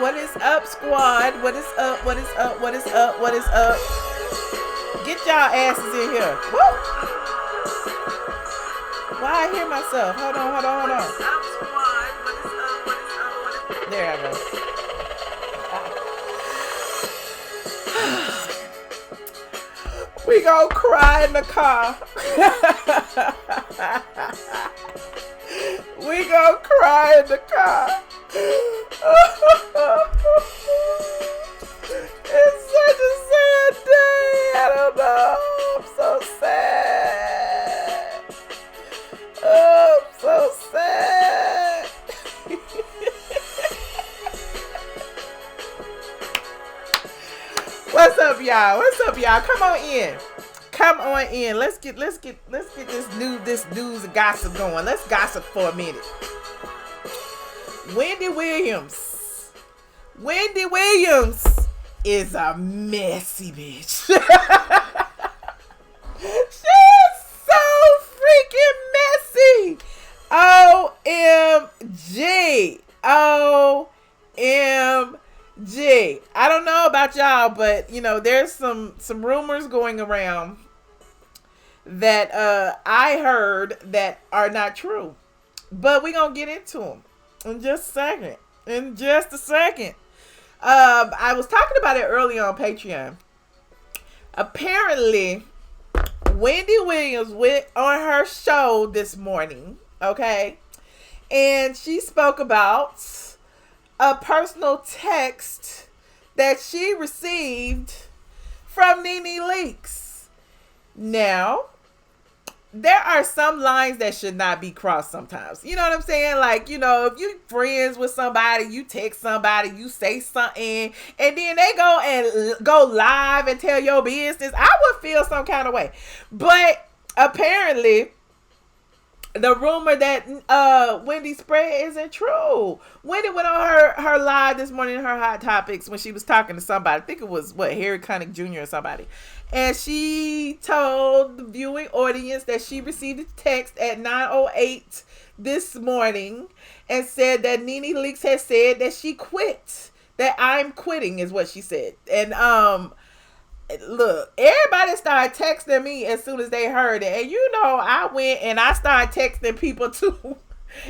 What is up, squad? What is up? What is up? What is up? What is up? Get y'all asses in here. Woo! Why I hear myself? Hold on. There I go. We gonna cry in the car. We gonna cry in the car. It's such a sad day. I don't know. I'm so sad. Oh, I'm so sad. What's up, y'all? What's up, y'all? Come on in. Come on in. Let's get this news and gossip going. Let's gossip for a minute. Wendy Williams. Wendy Williams is a messy bitch. She's so freaking messy. OMG. OMG. I don't know about y'all, but you know, there's some rumors going around that I heard that are not true. But we're going to get into them in just a second. I was talking about it earlier on Patreon. Apparently, Wendy Williams went on her show this morning, okay? And she spoke about a personal text that she received from Nene Leakes. Now, there are some lines that should not be crossed sometimes. You know what I'm saying? Like, you know, if you friends with somebody, you text somebody, you say something, and then they go live and tell your business, I would feel some kind of way. But apparently, the rumor that Wendy spread isn't true. Wendy went on her live this morning in her Hot Topics when she was talking to somebody. I think it was, Harry Connick Jr. or somebody. And she told the viewing audience that she received a text at 9:08 this morning and said that Nene Leakes had said that she quit. That I'm quitting is what she said. And look, everybody started texting me as soon as they heard it. And you know, I went and I started texting people too.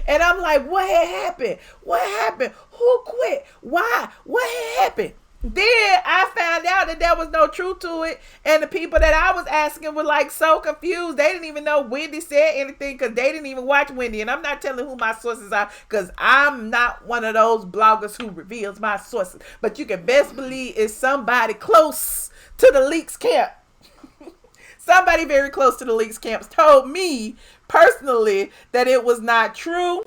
And I'm like, what had happened? What happened? Who quit? Why? What had happened? Then I found out that there was no truth to it. And the people that I was asking were like so confused. They didn't even know Wendy said anything because they didn't even watch Wendy. And I'm not telling who my sources are because I'm not one of those bloggers who reveals my sources. But you can best believe it's somebody close to the Leakes camp. Somebody very close to the Leakes camp told me personally that it was not true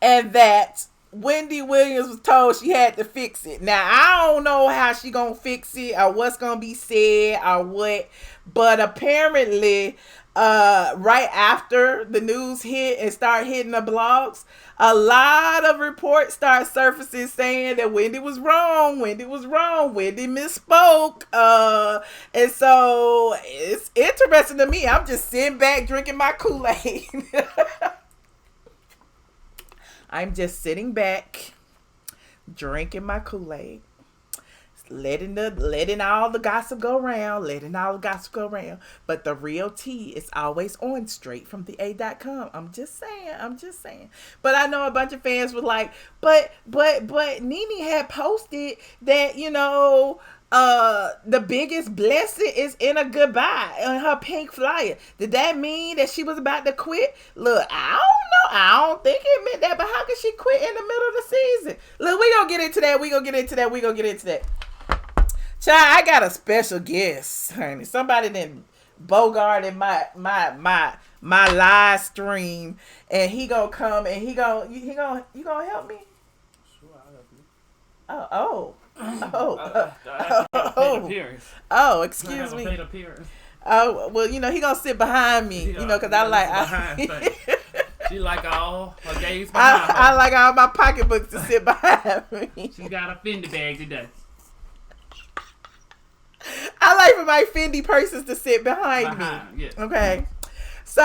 and that Wendy Williams was told she had to fix it. Now, I don't know how she gonna fix it or what's gonna be said or what, but apparently right after the news hit and start hitting the blogs, a lot of reports start surfacing saying that Wendy was wrong. Wendy misspoke. And so it's interesting to me. I'm just sitting back drinking my Kool-Aid. I'm just sitting back drinking my Kool-Aid. Letting all the gossip go around, but the real tea is always on straight from the A.com. I'm just saying. But I know a bunch of fans were like, but Nene had posted that, you know, the biggest blessing is in a goodbye on her pink flyer. Did that mean that she was about to quit? Look, I don't know. I don't think it meant that, but how could she quit in the middle of the season? Look, we gonna get into that. Child, I got a special guest, honey. Somebody done bogarted my live stream, and he gonna come and you gonna help me? Sure, I'll help you. Excuse me. Oh, well, you know, he gonna sit behind me, you know, because she like all her games behind her. I like all my pocketbooks to sit behind me. She got a Fendi bag today. I like for my Fendi purses to sit behind me. Yes. Okay. So,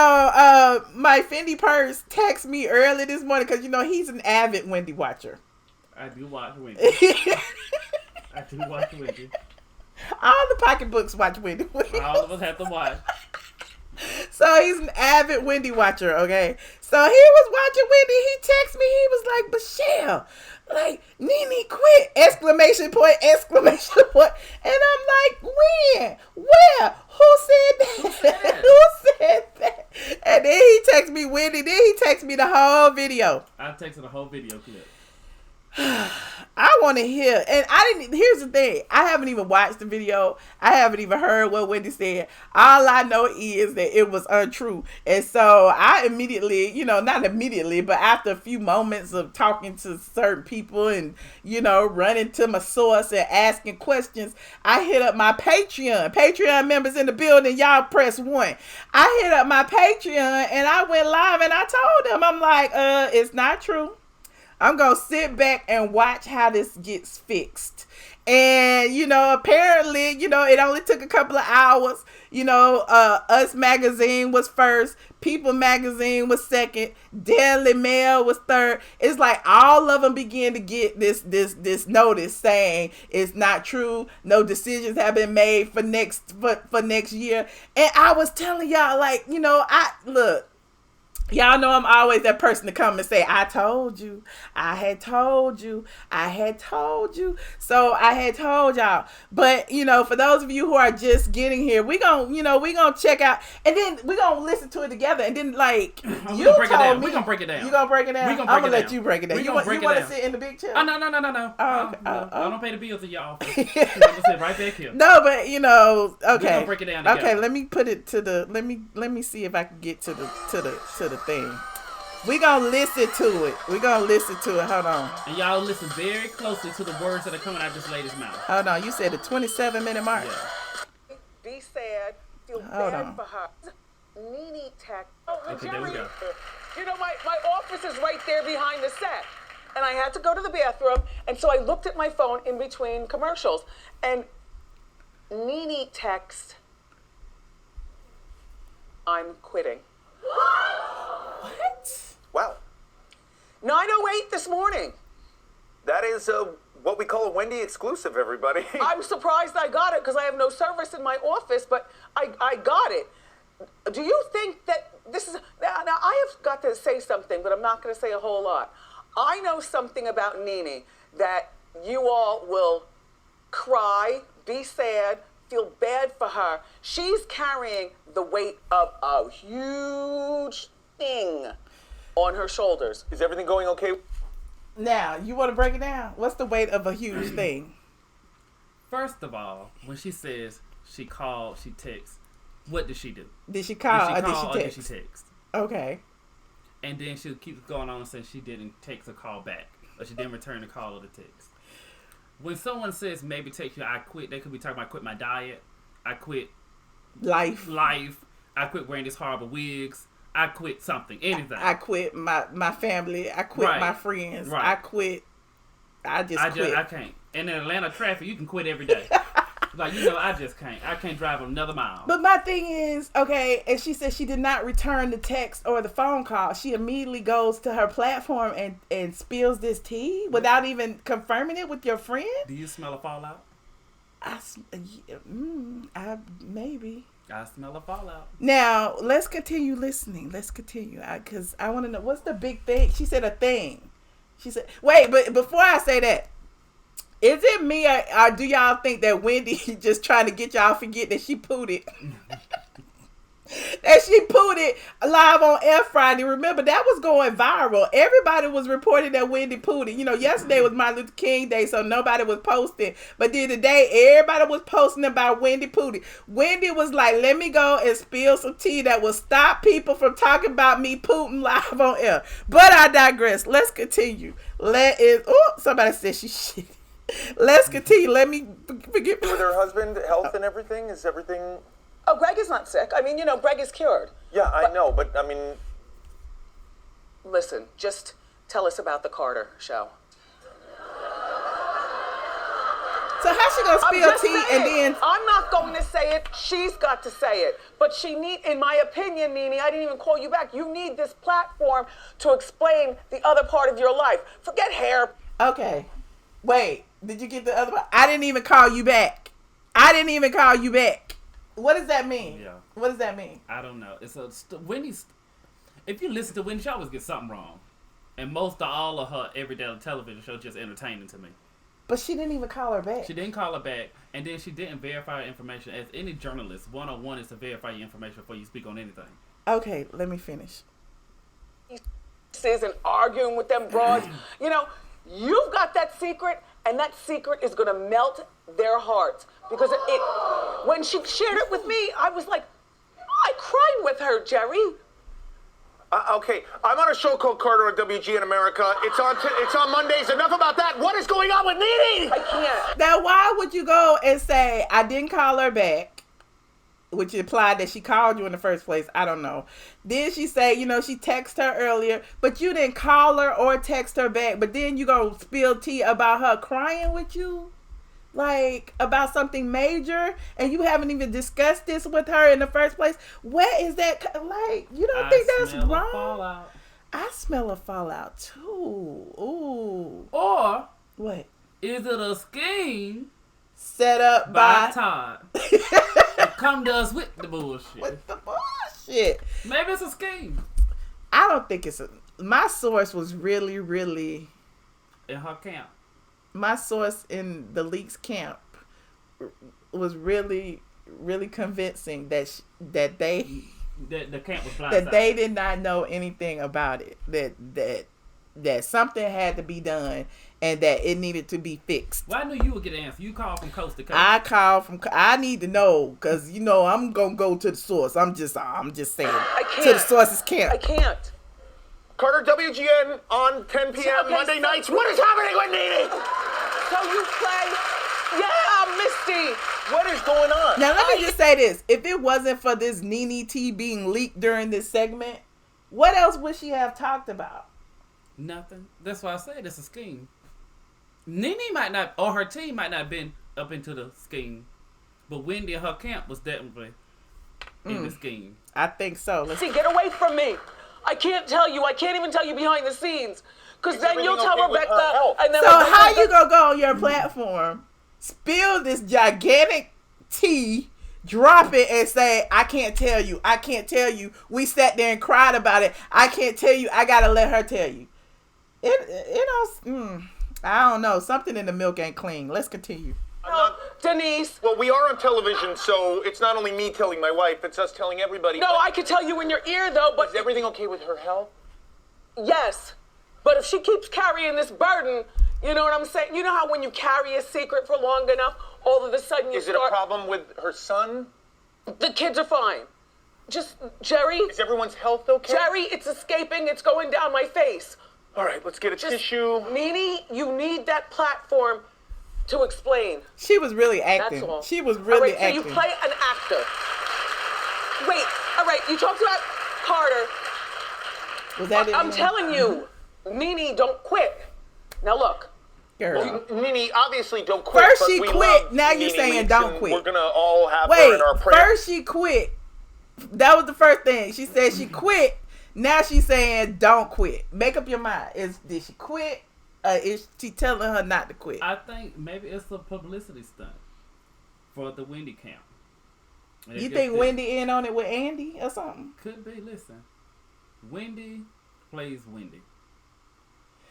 my Fendi purse texted me early this morning because, you know, he's an avid Wendy watcher. I do watch Wendy. I do watch Wendy. All the pocketbooks watch Wendy Williams. All of us have to watch. So he's an avid Wendy watcher, okay? So he was watching Wendy. He texted me. He was like, Michelle, like, Nene quit! Exclamation point, exclamation point. And I'm like, when? Where? Who said that? Who said that? And then he texted me Wendy. Then he texted me the whole video. I texted the whole video clip. I want to hear, and I didn't. Here's the thing: I haven't even watched the video. I haven't even heard what Wendy said. All I know is that it was untrue, and so I immediately, not immediately, but after a few moments of talking to certain people and running to my source and asking questions, I hit up my Patreon. Patreon members in the building, y'all press 1. I hit up my Patreon and I went live and I told them, I'm like, it's not true. I'm going to sit back and watch how this gets fixed. And, apparently, it only took a couple of hours. Us Magazine was first. People Magazine was second. Daily Mail was third. It's like all of them began to get this notice saying it's not true. No decisions have been made for next year. And I was telling y'all, like, look. Y'all know I'm always that person to come and say, I told you, I had told you, I had told you. So I had told y'all. But, for those of you who are just getting here, we gonna check out, and then we gonna listen to it together. And then, like, you told me. We gonna break it down. You gonna break it down? I'm gonna let you break it down. You want to sit in the big chair? Oh, no. Oh, okay. I don't pay the bills to y'all. I'm gonna sit right back here. No, but, okay. We gonna break it down together. Okay, let me put it to the, let me see if I can get to the thing. We gonna listen to it. Hold on. And y'all listen very closely to the words that are coming out of this lady's mouth. Hold on. You said the 27-minute mark. Yeah. Be sad. Feel Hold bad on. for her. Nene tech. Okay, there we go. My office is right there behind the set. And I had to go to the bathroom. And so I looked at my phone in between commercials. And Nene texts, I'm quitting. What? Wow. 9:08 this morning. That is what we call a Wendy exclusive, everybody. I'm surprised I got it because I have no service in my office, but I got it. Do you think that this is... Now, I have got to say something, but I'm not going to say a whole lot. I know something about Nene that you all will cry, be sad, feel bad for her. She's carrying the weight of a huge thing on her shoulders. Is everything going okay? Now, you want to break it down? What's the weight of a huge thing? First of all, when she says she called, she texts, what did she do? Did she call or did she text? Okay. And then she keeps going on and says she didn't text or call back, or she didn't return the call or the text. When someone says maybe text you, I quit, they could be talking about I quit my diet, I quit life, I quit wearing these horrible wigs, I quit something, anything. I quit my family, I quit my friends, I quit, I quit. I can't. And in Atlanta traffic, you can quit every day. Like, I just can't. I can't drive another mile. But my thing is, okay, and she said she did not return the text or the phone call. She immediately goes to her platform and spills this tea without even confirming it with your friend. Do you smell a fallout? Maybe. I smell a fallout. Now, let's continue listening. Because I want to know, what's the big thing? She said a thing. She said, wait, but before I say that, is it me or do y'all think that Wendy just trying to get y'all forget that she pooted? That she pooted live on Air Friday. Remember, that was going viral. Everybody was reporting that Wendy pooted. Yesterday was Martin Luther King Day, so nobody was posting. But then today, everybody was posting about Wendy pooted. Wendy was like, let me go and spill some tea that will stop people from talking about me pooting live on air. But I digress. Let's continue. Somebody said she shit. Let's continue. Let me forget. With her husband, health and everything? Is everything... Oh, Greg is not sick. Greg is cured. Yeah, I know, but Listen, just tell us about the Carter show. So how she gonna spill tea and then... I'm not going to say it. She's got to say it. But in my opinion, Nene, I didn't even call you back. You need this platform to explain the other part of your life. Forget hair. Okay. Wait, did you get the other one? I didn't even call you back. I didn't even call you back. What does that mean? Yeah. What does that mean? I don't know. It's Wendy's. If you listen to Wendy, she always gets something wrong, and most of all of her everyday television shows just entertaining to me. But she didn't even call her back. She didn't call her back, and then she didn't verify her information. As any journalist, 101 is to verify your information before you speak on anything. Okay, let me finish. And arguing with them broads. You know, you've got that secret, and that secret is going to melt their hearts. Because when she shared it with me, I was like, I cried with her, Jerry. Okay, I'm on a show called Carter on WGN America. It's on Mondays. Enough about that. What is going on with Nene? I can't. Now, why would you go and say, I didn't call her back, which implied that she called you in the first place? I don't know. Then she say, you know, she texted her earlier, but you didn't call her or text her back. But then you go spill tea about her crying with you? Like, about something major, and you haven't even discussed this with her in the first place? What is that? Like, you don't think that's wrong? Fallout. I smell a fallout too. Ooh. Or What? is it a scheme Set up by by Todd to come to us with the bullshit? with the bullshit. Maybe it's a scheme I don't think it's my source was really in her camp. my source in the Leakes camp was really convincing that they The camp was blindsided. that they did not know anything about it, that something had to be done and that it needed to be fixed. Well, I knew you would get an answer. You called from coast to coast. I need to know, because you know I'm gonna go to the source. I'm just saying, I can't. to the source's camp. I can't. Carter WGN on 10 p.m. Okay, Monday so- nights. What is happening with Nene? So you play, yeah, Misty. What is going on? Now let me just say this: if it wasn't for this Nene T being leaked during this segment, what else would she have talked about? Nothing. That's why I said it's a scheme. Nene might not, or her team might not have been up into the scheme, but Wendy and her camp was definitely in the scheme. I think so. See, get away from me. I can't tell you. I can't even tell you behind the scenes. Because then you'll everything tell okay with Rebecca. her health? And then So Rebecca- how you gonna go on your platform, spill this gigantic tea, drop it, and say, I can't tell you. I can't tell you. We sat there and cried about it. I can't tell you. I gotta let her tell you. I don't know. Something in the milk ain't clean. Let's continue. Denise. Well, we are on television, so it's not only me telling my wife, it's us telling everybody. No, I could tell you in your ear, though, but Is everything okay with her health? yes. But if she keeps carrying this burden, you know what I'm saying? You know how when you carry a secret for long enough, all of a sudden you Is it a problem with her son? The kids are fine. Just, Jerry. Is everyone's health okay? Jerry, it's escaping. It's going down my face. All right, let's get a Just, tissue. Nene, you need that platform to explain. She was really acting. That's all. She was really all right, acting. So you play an actor. Wait, all right, you talked about Carter. Was that it? I'm telling you, Nene, don't quit. Now look. Girl. Nene, obviously don't quit. First but she we quit, love now you Nene saying Leakes, don't and quit. We're gonna all have her Wait, in our prayers. first she quit. That was the first thing. She said she quit. Now she's saying don't quit. Make up your mind. Did she quit? Is she telling her not to quit? I think maybe it's a publicity stunt for the Wendy camp. And You it think just- Wendy in on it with Andy or something? Could be. Listen, Wendy plays Wendy.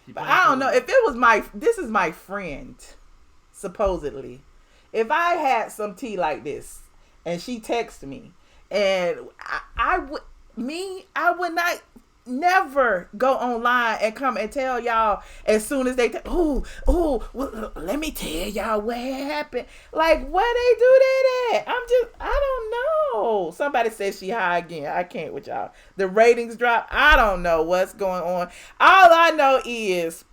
She But plays I don't know. Wendy. If it was this is my friend, supposedly. If I had some tea like this and she texted me and I would not never go online and come and tell y'all as soon as they well, let me tell y'all what happened. Like, where they do that at? I don't know. Somebody says she high again. I can't with y'all. The ratings drop. I don't know what's going on. All I know is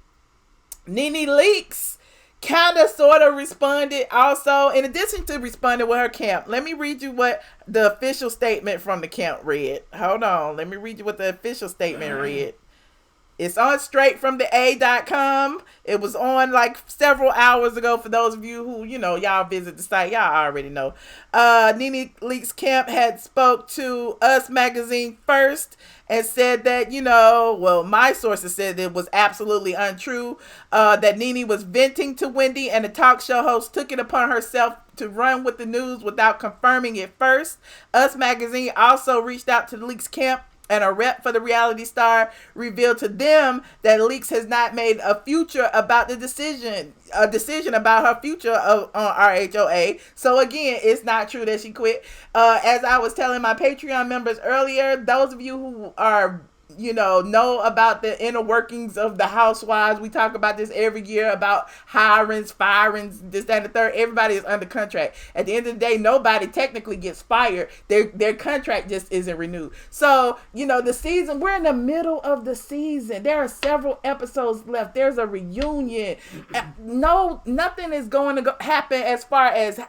Nene Leakes kind of sort of responded also, in addition to responding with her camp. Let me read you what the official statement from the camp read. Hold on. Let me read you what the official statement read. It's on straight from the A.com. It was on like several hours ago. For those of you who, y'all visit the site, y'all already know. Nene Leakes Camp had spoke to Us Magazine first and said that, my sources said it was absolutely untrue. That Nene was venting to Wendy and the talk show host took it upon herself to run with the news without confirming it first. Us Magazine also reached out to the Leakes Camp, and a rep for the reality star revealed to them that Leakes has not made a decision about her future on RHOA. So again, it's not true that she quit. As I was telling my Patreon members earlier, those of you who are know about the inner workings of the Housewives. We talk about this every year about hirings, firings, this, that, and the third. Everybody is under contract. At the end of the day, nobody technically gets fired. Their contract just isn't renewed. So, the season, we're in the middle of the season. There are several episodes left. There's a reunion. Nothing is going to happen as far as,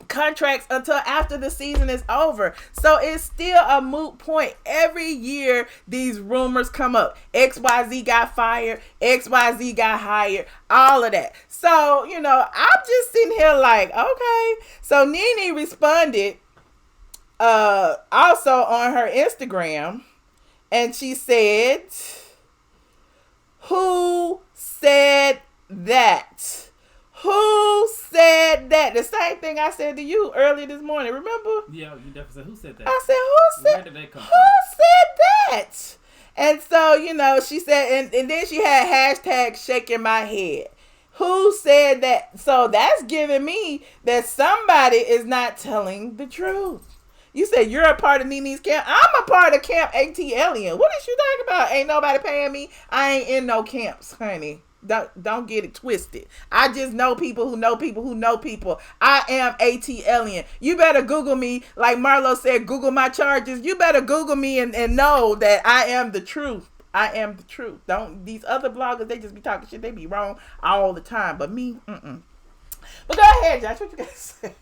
contracts until after the season is over. So it's still a moot point. Every year these rumors come up. XYZ got fired, XYZ got hired, all of that. So, I'm just sitting here like, okay. So Nene responded also on her Instagram, and she said, "Who said that? Who said that?" The same thing I said to you earlier this morning. Remember? Yeah, you definitely said, "Who said that?" I said, Where did that come from? Who said that? And so, she said, and then she had hashtag shaking my head. Who said that? So that's giving me that somebody is not telling the truth. You said you're a part of Nene's camp. I'm a part of Camp AT Alien. What is you talking about? Ain't nobody paying me. I ain't in no camps, honey. Don't get it twisted. I just know people who know people who know people. I am AT Alien. You better Google me. Like Marlo said, Google my charges. You better Google me and know that I am the truth. I am the truth. These other bloggers, they just be talking shit. They be wrong all the time. But me, But go ahead, Josh. What you got to say?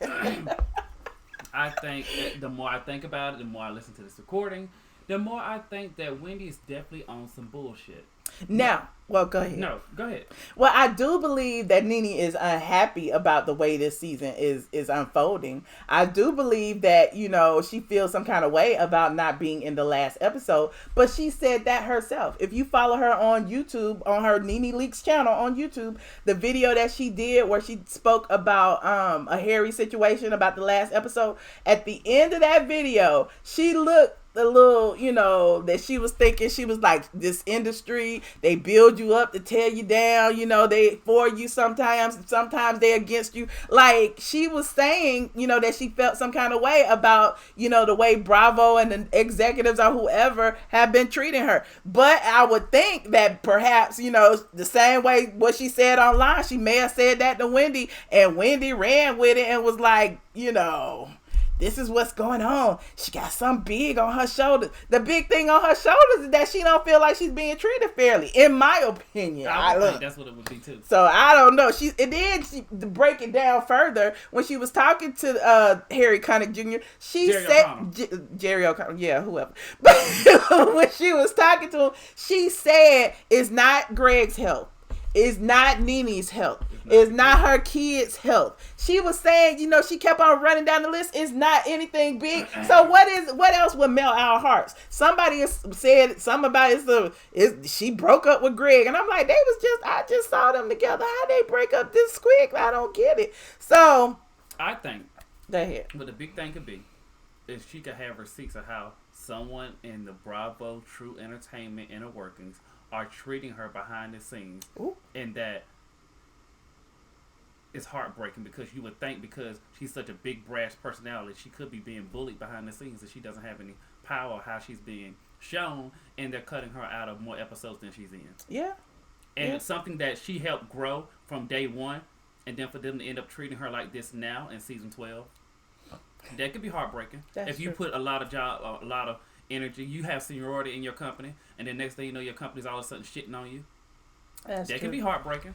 I think that the more I think about it, the more I listen to this recording, the more I think that Wendy is definitely on some bullshit. Now, well, go ahead. No, go ahead. Well, I do believe that Nene is unhappy about the way this season is unfolding. I do believe that, she feels some kind of way about not being in the last episode, but she said that herself. If you follow her on YouTube, on her Nene Leakes channel on YouTube, the video that she did where she spoke about a hairy situation about the last episode, at the end of that video, she looked a little, that she was thinking. She was like, this industry, they build you up to tear you down, they for you sometimes they against you. Like, she was saying, that she felt some kind of way about, the way Bravo and the executives or whoever have been treating her. But I would think that perhaps, the same way what she said online, she may have said that to Wendy, and Wendy ran with it and was like, this is what's going on. She got something big on her shoulders. The big thing on her shoulders is that she don't feel like she's being treated fairly, in my opinion. I think that's what it would be too. So I don't know. She to break it down further, when she was talking to Harry Connick Jr., Jerry O'Connell, yeah, whoever. But when she was talking to him, she said it's not Greg's health. It's not Nene's health. It's not her kids' health. She was saying, she kept on running down the list. It's not anything big. So what else would melt our hearts? Somebody said something about she broke up with Greg. And I'm like, I just saw them together. How they break up this quick? I don't get it. So I think go ahead. What the big thing could be is she could have receipts of how someone in the Bravo True Entertainment inner workings are treating her behind the scenes. Ooh. And that it's heartbreaking, because you would think, because she's such a big brash personality, she could be being bullied behind the scenes, and she doesn't have any power how she's being shown, and they're cutting her out of more episodes than she's in. Yeah. And it's something that she helped grow from day one, and then for them to end up treating her like this now in season 12, that could be heartbreaking. If you put a lot of energy, you have seniority in your company, and then next thing you know, your company's all of a sudden shitting on you. That can be heartbreaking.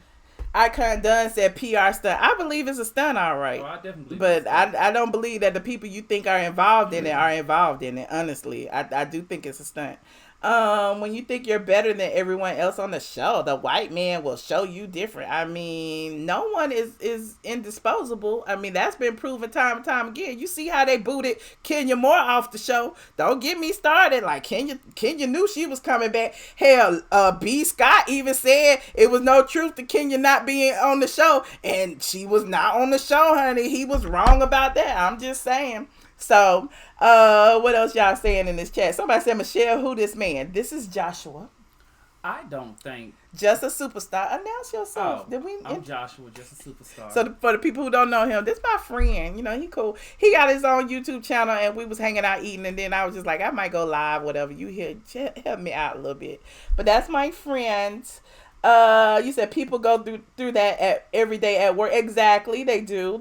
Icon Dunn said PR stunt. I believe it's a stunt, all right. Oh, I definitely. But I don't believe that the people you think are involved in it are involved in it. Honestly, I do think it's a stunt. When you think you're better than everyone else on the show, the white man will show you different. I mean, no one is indisposable. I mean, that's been proven time and time again. You see how they booted Kenya Moore off the show. Don't get me started. Like, Kenya knew she was coming back. Hell, B. Scott even said it was no truth to Kenya not being on the show, and she was not on the show, honey. He was wrong about that. I'm just saying. So, what else y'all saying in this chat? Somebody said, Michelle, who this man? This is Joshua. I don't think. Just a superstar. Announce yourself. I'm Joshua, just a superstar. So, for the people who don't know him, this is my friend. You know, he cool. He got his own YouTube channel, and we was hanging out eating, and then I was just like, I might go live, whatever. You here, help me out a little bit. But that's my friend. You said people go through that every day at work. Exactly, they do.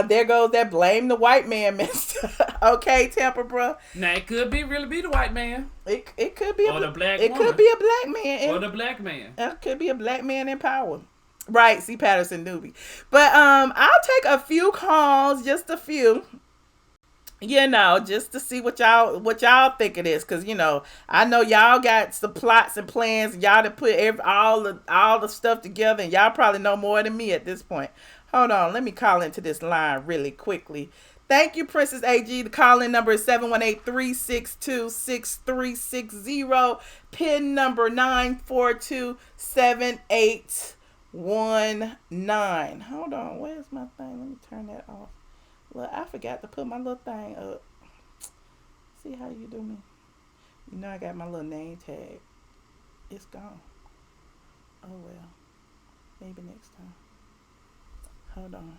There goes that blame the white man, mister. Okay, Tampa, bro. Now it could really be the white man. It could be the black woman. Could be a black man. Or the black man. It could be a black man in power. Right, C. Patterson newbie. But I'll take a few calls, just a few. You know, just to see what y'all think it is, because you know I know y'all got some plots and plans. Y'all to put all the stuff together, and y'all probably know more than me at this point. Hold on, let me call into this line really quickly. Thank you, Princess AG. The call-in number is 718-362-6360. PIN number 9427819. Hold on, where's my thing? Let me turn that off. Look, I forgot to put my little thing up. See how you do me? You know I got my little name tag. It's gone. Oh well. Maybe next time. Hold on.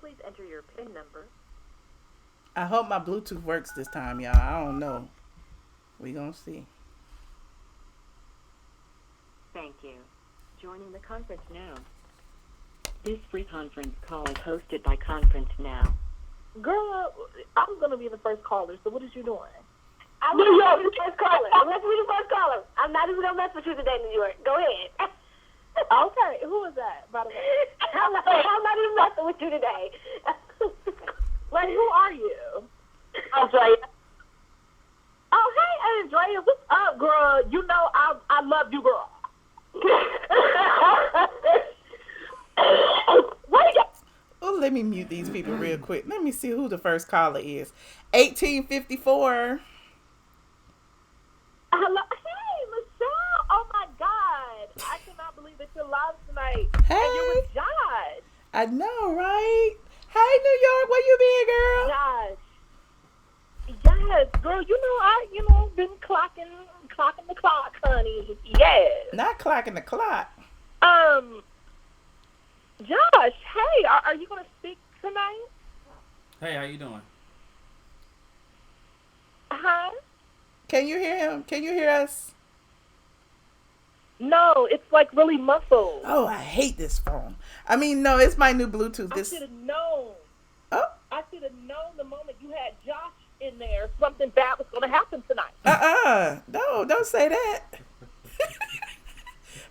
Please enter your PIN number. I hope my Bluetooth works this time, y'all. I don't know. We gonna see. Thank you. Joining the conference now. This free conference call is hosted by Conference Now. Girl, I'm going to be the first caller, so what is you doing? I'm New York, the first caller. I'm going to be the first caller. I'm not even going to mess with you today, New York. Go ahead. Okay, who is that, by the way? I'm not even messing with you today. Like, who are you? Andrea. Oh, hey, Andrea, what's up, girl? You know I love you, girl. Oh, let me mute these people real quick. Let me see who the first caller is. 1854. Hello. Hey, Michelle. Oh, my God. I cannot believe that you're live tonight. Hey. And you're with Josh. I know, right? Hey, New York. Where you been, girl? Josh. Yes, girl. You know, been clocking the clock, honey. Yes. Not clocking the clock. Josh, hey, are you going to speak tonight? Hey, how you doing? Huh? Can you hear him? Can you hear us? No, it's like really muffled. Oh, I hate this phone. I mean, no, it's my new Bluetooth. I should have known. Oh. I should have known the moment you had Josh in there, something bad was going to happen tonight. No, don't say that.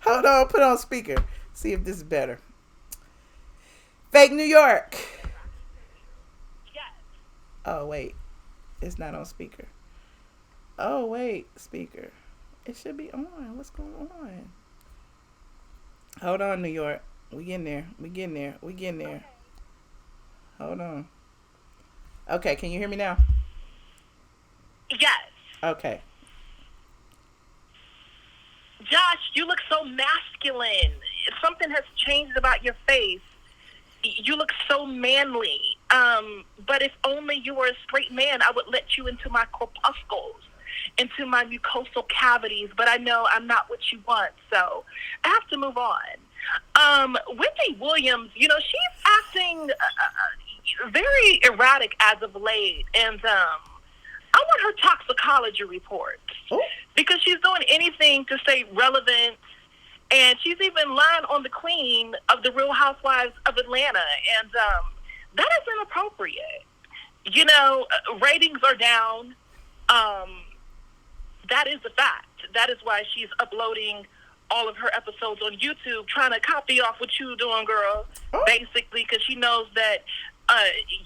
Hold on, put on speaker. See if this is better. Fake New York. Yes. Oh, wait. It's not on speaker. Oh, wait. Speaker. It should be on. What's going on? Hold on, New York. We getting there. Okay. Hold on. Okay, can you hear me now? Yes. Okay. Josh, you look so masculine. Something has changed about your face. You look so manly. But if only you were a straight man, I would let you into my corpuscles, into my mucosal cavities. But I know I'm not what you want, so I have to move on. Wendy Williams, she's acting very erratic as of late, and I want her toxicology report. Ooh. Because she's doing anything to stay relevant, and she's even lying on the queen of the Real Housewives of Atlanta, and that is inappropriate. Ratings are down. That is a fact. That is why she's uploading all of her episodes on YouTube, trying to copy off what you doing, girl. Oh. Basically, because she knows that,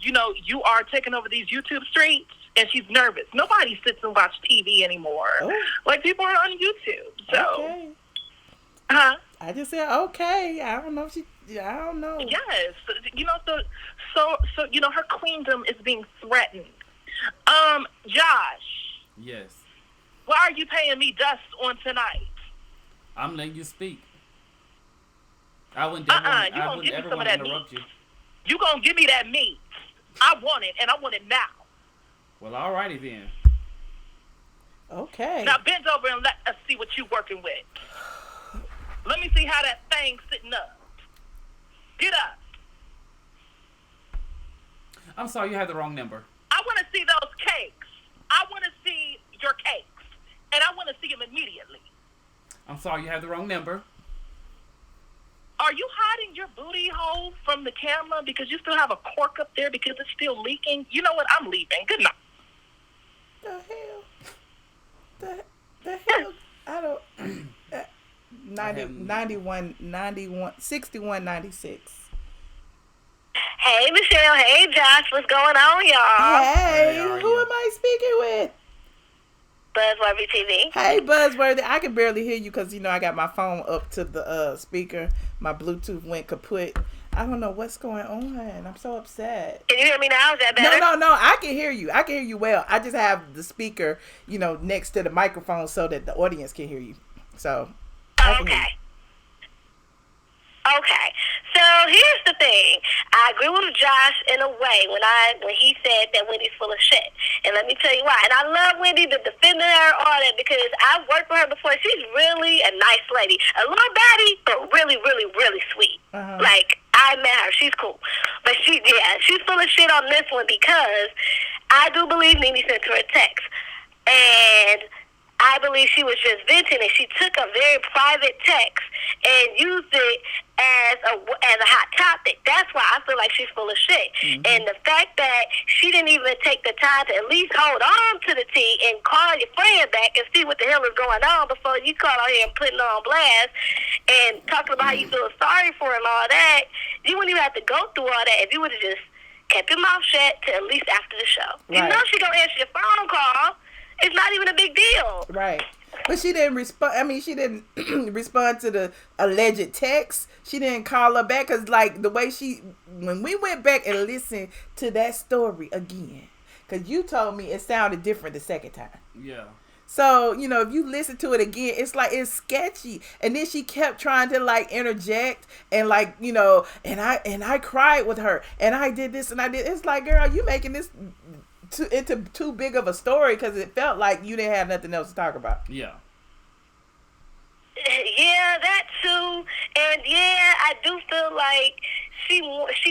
you are taking over these YouTube streets, and she's nervous. Nobody sits and watch TV anymore. Oh. Like, people are on YouTube. So, okay. Huh? I just said okay. I don't know if I don't know. Yes, so her queendom is being threatened. Josh. Yes. Why are you paying me dust on tonight? I'm letting you speak. I wouldn't ever want to interrupt you. You gonna give me that meat? I want it, and I want it now. Well, alrighty then. Okay. Now bend over and let us see what you working with. Let me see how that thing's sitting up. Get up. I'm sorry, you had the wrong number. I want to see those cakes. I want to see your cakes, and I want to see them immediately. I'm sorry, you have the wrong number. Are you hiding your booty hole from the camera because you still have a cork up there because it's still leaking? You know what? I'm leaving. Good night. The hell? I don't... 61, 96. Hey, Michelle. Hey, Josh. What's going on, y'all? Hey, who am I speaking with? Buzzworthy TV. Hey, Buzzworthy. I can barely hear you because, I got my phone up to the speaker. My Bluetooth went kaput. I don't know what's going on. I'm so upset. Can you hear me now? Is that better? No. I can hear you. I can hear you well. I just have the speaker, next to the microphone so that the audience can hear you. So, okay. Okay. So here's the thing. I agree with Josh in a way when he said that Wendy's full of shit. And let me tell you why. And I love Wendy, the defending her, all that, because I've worked with her before. She's really a nice lady. A little baddie, but really, really, really sweet. Uh-huh. Like, I met her. She's cool. But she's full of shit on this one because I do believe Nene sent her a text. And I believe she was just venting, and she took a very private text and used it as a hot topic. That's why I feel like she's full of shit. Mm-hmm. And the fact that she didn't even take the time to at least hold on to the tea and call your friend back and see what the hell is going on before you call out here and putting her on blast and talking about how you feel sorry for her and all that, you wouldn't even have to go through all that if you would have just kept your mouth shut till at least after the show. Right. You know she's going to answer your phone call. It's not even a big deal. Right. But she didn't respond. I mean, she didn't respond to the alleged text. She didn't call her back because, like, the way when we went back and listened to that story again, because you told me it sounded different the second time. Yeah. So, if you listen to it again, it's like, it's sketchy. And then she kept trying to, like, interject and, like, and I cried with her and I did this and I did. It's like, girl, you making this into too big of a story because it felt like you didn't have nothing else to talk about. Yeah. Yeah, that too. And yeah, I do feel like she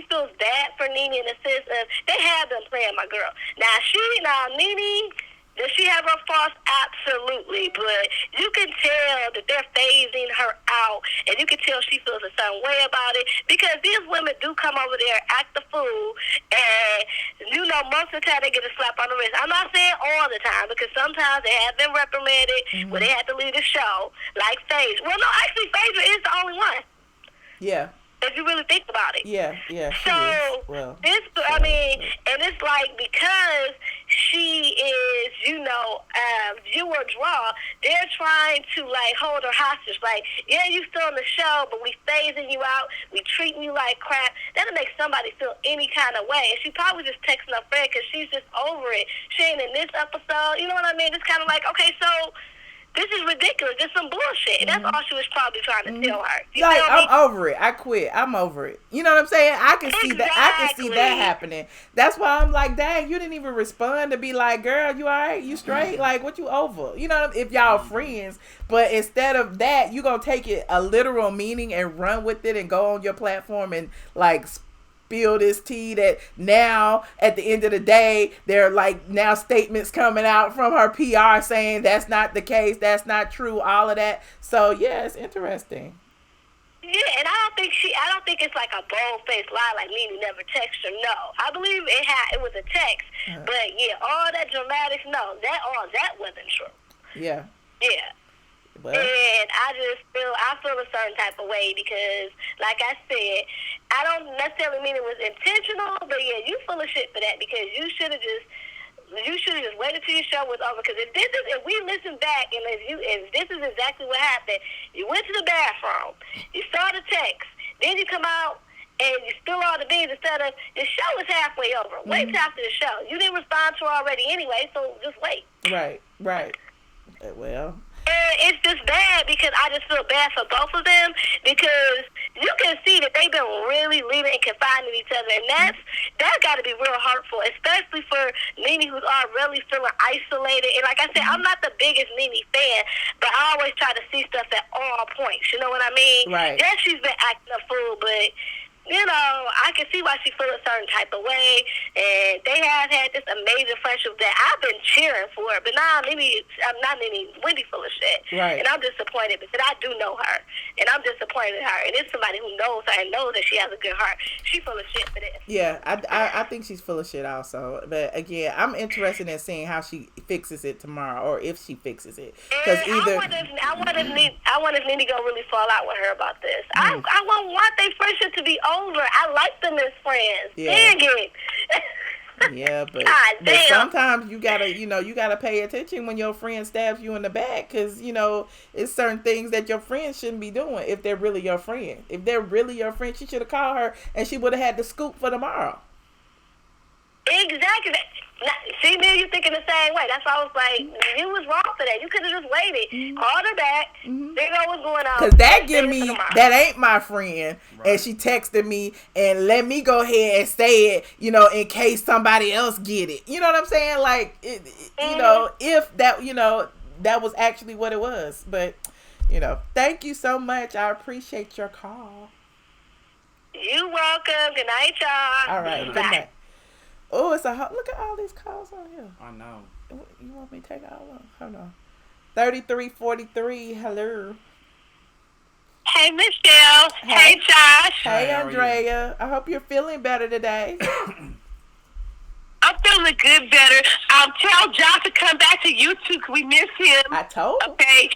feels bad for Nene in the sense of they have been playing my girl. Now Nene, does she have her faults? Absolutely. But you can tell that they're phasing her out, and you can tell she feels a certain way about it because these women do come over there, act the fool, and most of the time they get a slap on the wrist. I'm not saying all the time because sometimes they have been reprimanded when they had to leave the show, like Phaedra. Well, no, actually, Phaedra is the only one. Yeah. If you really think about it. Yeah. So, and it's like because she is, viewer draw, they're trying to, like, hold her hostage. Like, yeah, you still on the show, but we phasing you out. We treating you like crap. That'll make somebody feel any kind of way. And she probably just texting her friend because she's just over it. She ain't in this episode. You know what I mean? It's kind of like, okay, so this is ridiculous. This is some bullshit. That's all she was probably trying to tell her. Like, I'm over it. I quit. I'm over it. You know what I'm saying? I can see that. I can see that happening. That's why I'm like, dang, you didn't even respond to be like, girl, you all right? You straight? Like, what you over? You know, if y'all friends. But instead of that, you gonna take it a literal meaning and run with it and go on your platform and, like, spill this tea that now at the end of the day there are, like, now statements coming out from her PR saying that's not the case, that's not true, all of that. So yeah, it's interesting. Yeah, and I don't think it's like a bold-faced lie like Nene never texted her. No, I believe it was a text, but yeah, all that dramatics, no, that wasn't true. Yeah. Well, and I feel a certain type of way because, like I said, I don't necessarily mean it was intentional, but yeah, you full of shit for that because you should have just waited till your show was over. Because if we listen back and if this is exactly what happened, you went to the bathroom, you saw the text, then you come out and you spill all the beans instead of the show is halfway over. Wait till after the show. You didn't respond to her already anyway, so just wait. Right. Well. And it's just bad because I just feel bad for both of them because you can see that they've been really leaving and confining each other, and that got to be real hurtful, especially for Nene, who's already feeling isolated. And like I said, I'm not the biggest Nene fan, but I always try to see stuff at all points. You know what I mean? Right. Yes, she's been acting a fool, but you know, I can see why she feels a certain type of way, and they have had this amazing friendship that I've been cheering for. But now Wendy full of shit, right? And I'm disappointed because I do know her, and I'm disappointed in her. And it's somebody who knows her and knows that she has a good heart. She's full of shit for this. Yeah, I think she's full of shit also. But again, I'm interested in seeing how she fixes it tomorrow, or if she fixes it. Because either I wonder if Nene gonna really fall out with her about this. I won't want their friendship to be over. I like them as friends. Yeah. Dang it. Yeah, but damn. Sometimes you gotta pay attention when your friend stabs you in the back, because it's certain things that your friend shouldn't be doing if they're really your friend. If they're really your friend, she should have called her and she would have had the scoop for tomorrow. Exactly. See, me, you thinking the same way. That's why I was like, you was wrong for that. You could have just waited, called her back, figure out what's going on. Because that ain't my friend. Right. And she texted me and let me go ahead and say it, in case somebody else get it. You know what I'm saying? Like, if that, that was actually what it was. But, thank you so much. I appreciate your call. You're welcome. Good night, y'all. All right. Good night. Oh, look at all these calls on here. I know. You want me to take all of them? Hold on. 3343. Hello. Hey, Michelle. Hey, Josh. Hey, Andrea. I hope you're feeling better today. I'm feeling good, better. Tell Josh to come back to YouTube because we miss him. I told him. Okay.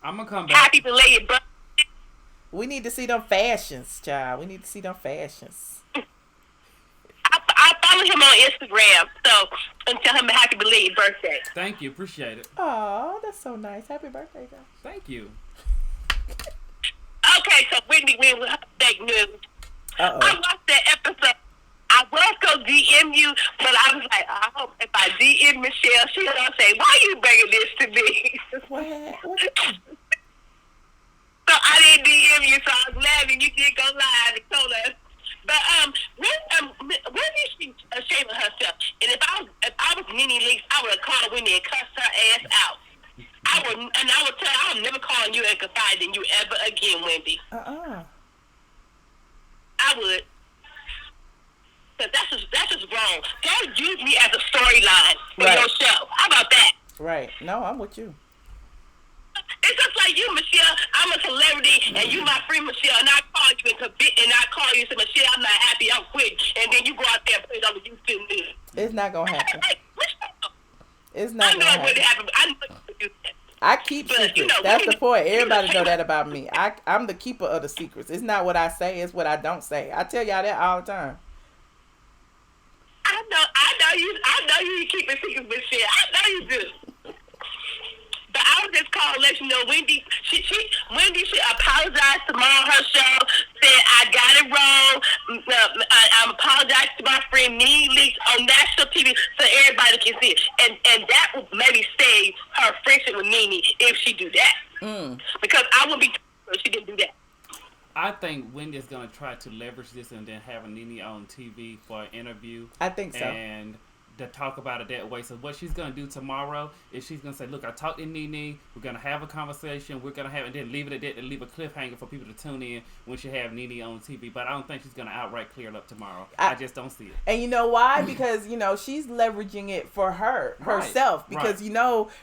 I'm going to come back. Happy belated birthday. We need to see them fashions, child. We need to see them fashions. I follow him on Instagram, so and tell him a happy belated birthday. Thank you, appreciate it. Oh, that's so nice. Happy birthday, Josh. Thank you. Okay, so Wendy went with her fake news. Uh-oh. I watched that episode. I was going to DM you, but I was like, I hope if I DM Michelle, she's going to say, why you bringing this to me? What? So I didn't DM you, so I was laughing. You did go live and told us. But when is she ashamed of herself? And if I was Nene Leakes, I would have called Wendy and cussed her ass out. I would tell her, I'm never calling you and confiding in you ever again, Wendy. I would. But that's just wrong. Don't use me as a storyline for your show. How about that? Right. No, I'm with you. It's just like you, Michelle. I'm a celebrity, and you my friend, Michelle, and I call you and I call you and say, Michelle, I'm not happy, I'm quitting. And then you go out there and put it on the YouTube news. It's not going to happen. It's I not know going to happen. I know you do that. I keep secrets. That's the point. Everybody know that about me. I'm the keeper of the secrets. It's not what I say, it's what I don't say. I tell y'all that all the time. I know you keep it secret, Michelle. I know you do. But I was just calling to let you know, Wendy should apologize tomorrow on her show, said I got it wrong. I'm apologizing to my friend Nene Leakes on national TV so everybody can see it. And that would maybe save her friendship with Nene if she do that. Because I wouldn't be if she didn't do that. I think Wendy's going to try to leverage this and then have Nene on TV for an interview. I think so. And to talk about it that way. So what she's going to do tomorrow is she's going to say, look, I talked to Nene. We're going to have a conversation. We're going to have, and then leave it at that and leave a cliffhanger for people to tune in when she have Nene on TV. But I don't think she's going to outright clear it up tomorrow. I just don't see it. And you know why? Because, she's leveraging it for herself. Because,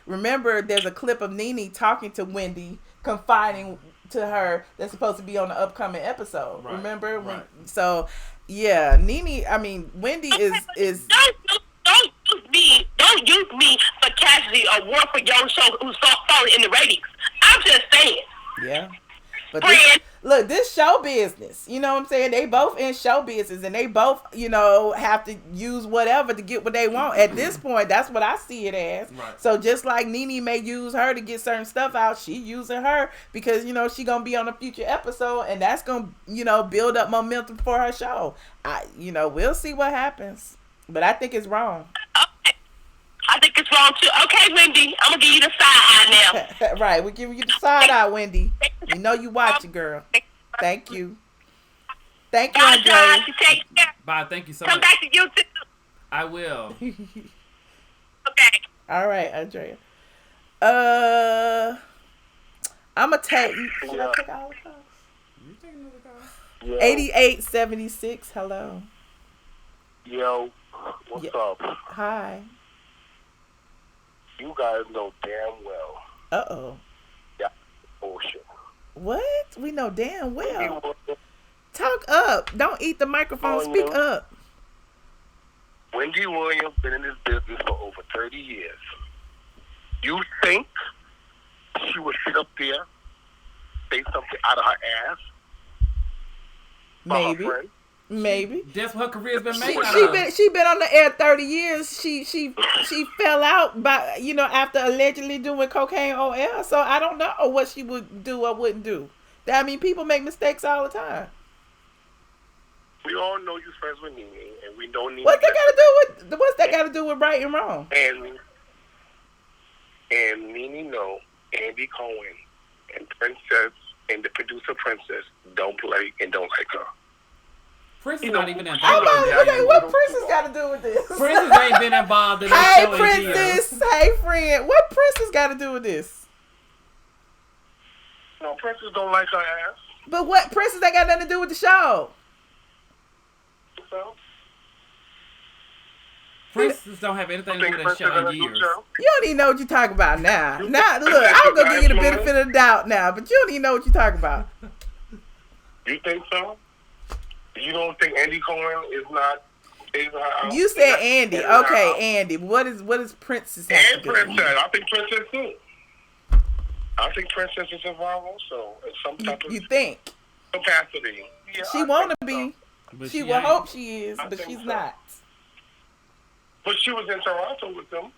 remember, there's a clip of Nene talking to Wendy, confiding to her that's supposed to be on the upcoming episode. Right. Remember? Right. So, yeah, Wendy is Don't use me for Cassidy or work for your show who's falling in the ratings. I'm just saying. Yeah. But Friend. this show business, you know what I'm saying? They both in show business, and they both, have to use whatever to get what they want. At this point, that's what I see it as. Right. So just like Nene may use her to get certain stuff out, she using her because, she going to be on a future episode, and that's going to, build up momentum for her show. We'll see what happens. But I think it's wrong. Okay. I think it's wrong too. Okay, Wendy, I'm going to give you the side eye now. Right, we're giving you the side eye, Wendy. We know you watching, girl. Thank you. Thank you, Bye, Andrea. Josh. You take care. Bye. Thank you so Come much. back to you too. I will. Okay. All right, Andrea. I'm going to take... Should I take all the calls? You take another call? Yo, 8876, hello. yo, what's up? Hi. You guys know damn well. Uh-oh. Yeah, bullshit. What? We know damn well. Wendy Williams, Talk up. Don't eat the microphone. Speak up. Wendy Williams been in this business for over 30 years. You think she would sit up there, say something out of her ass? Maybe. Her friend? Maybe. That's what her career's been made out She been on the air 30 years. She fell out by after allegedly doing cocaine on air. So I don't know what she would do or wouldn't do. I mean, people make mistakes all the time. We all know you're friends with Nene, and we know Nene. What's that got to do with right and wrong? And Nene know Andy Cohen and Princess and the producer Princess don't play and don't like her. Princess not even involved. What Princess got to do with this? Princess ain't been involved in this Hey, show in Princess. years. Hey, friend. What Princess got to do with this? No, Princess don't like her ass. But what Princess ain't got nothing to do with the show? So, Princess don't have anything to do with that show in years. You don't even know what you're talking about now. Now, look, I'm going to give you the benefit of the doubt now, but you don't even know what you're talking about. You think so? You don't think Andy Cohen is not saving her out? You said Andy. Okay, Andy. What is Princess have And to do? Princess. I think Princess too. I think Princess is involved also in some type of You think? capacity. Yeah, She I want to think be. so. But She ain't. will hope she is, I but think she's so. not. But she was in Toronto with them.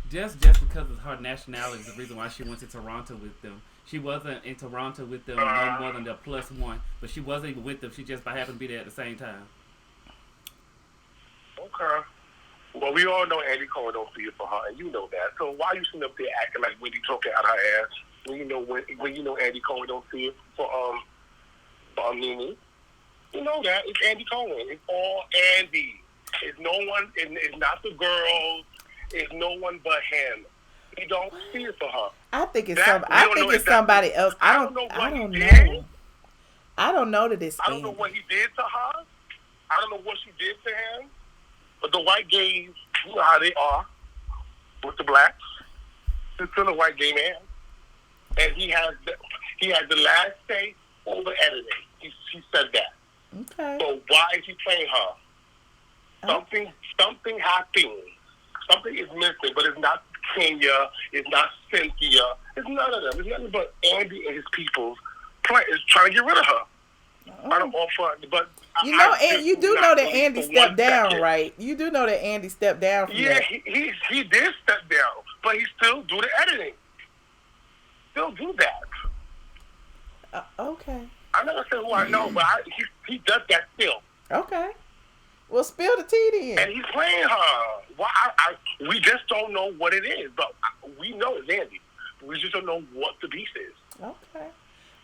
Just because of her nationality is the reason why she went to Toronto with them. She wasn't in Toronto with them no more than the +1, but she wasn't even with them. She just happened to be there at the same time. Okay. Well, we all know Andy Cohen don't see it for her, and you know that. So why you sitting up there acting like Wendy talking out her ass when you know Andy Cohen don't see it for Nene? You know that it's Andy Cohen. It's all Andy. It's no one. It's not the girls. It's no one but him. He don't see it for her. I think it's That- I we don't think know it's if that- somebody else. I don't what he know. did. I don't know that it's I don't know Andy. what he did to her. I don't know what she did to him. But the white gays, you know how they are with the blacks. He's still a white gay man, and he has the last say over editing. He said that. Okay. So why is he playing her? Something happened. Something is missing, but it's not Kenya. It's not Cynthia. It's none of them. It's nothing but Andy and his people is trying to get rid of her. I don't offer, but You know, I you do not know that believe Andy for stepped one down, second. right? You do know that Andy stepped down from Yeah, that. he did step down, but he still do the editing. Still do that. Okay. I never said who I know, but he does that still. Okay. Well, spill the tea And then. he's playing her. Why? We just don't know what it is, but we know it's Andy. We just don't know what the beast is. Okay.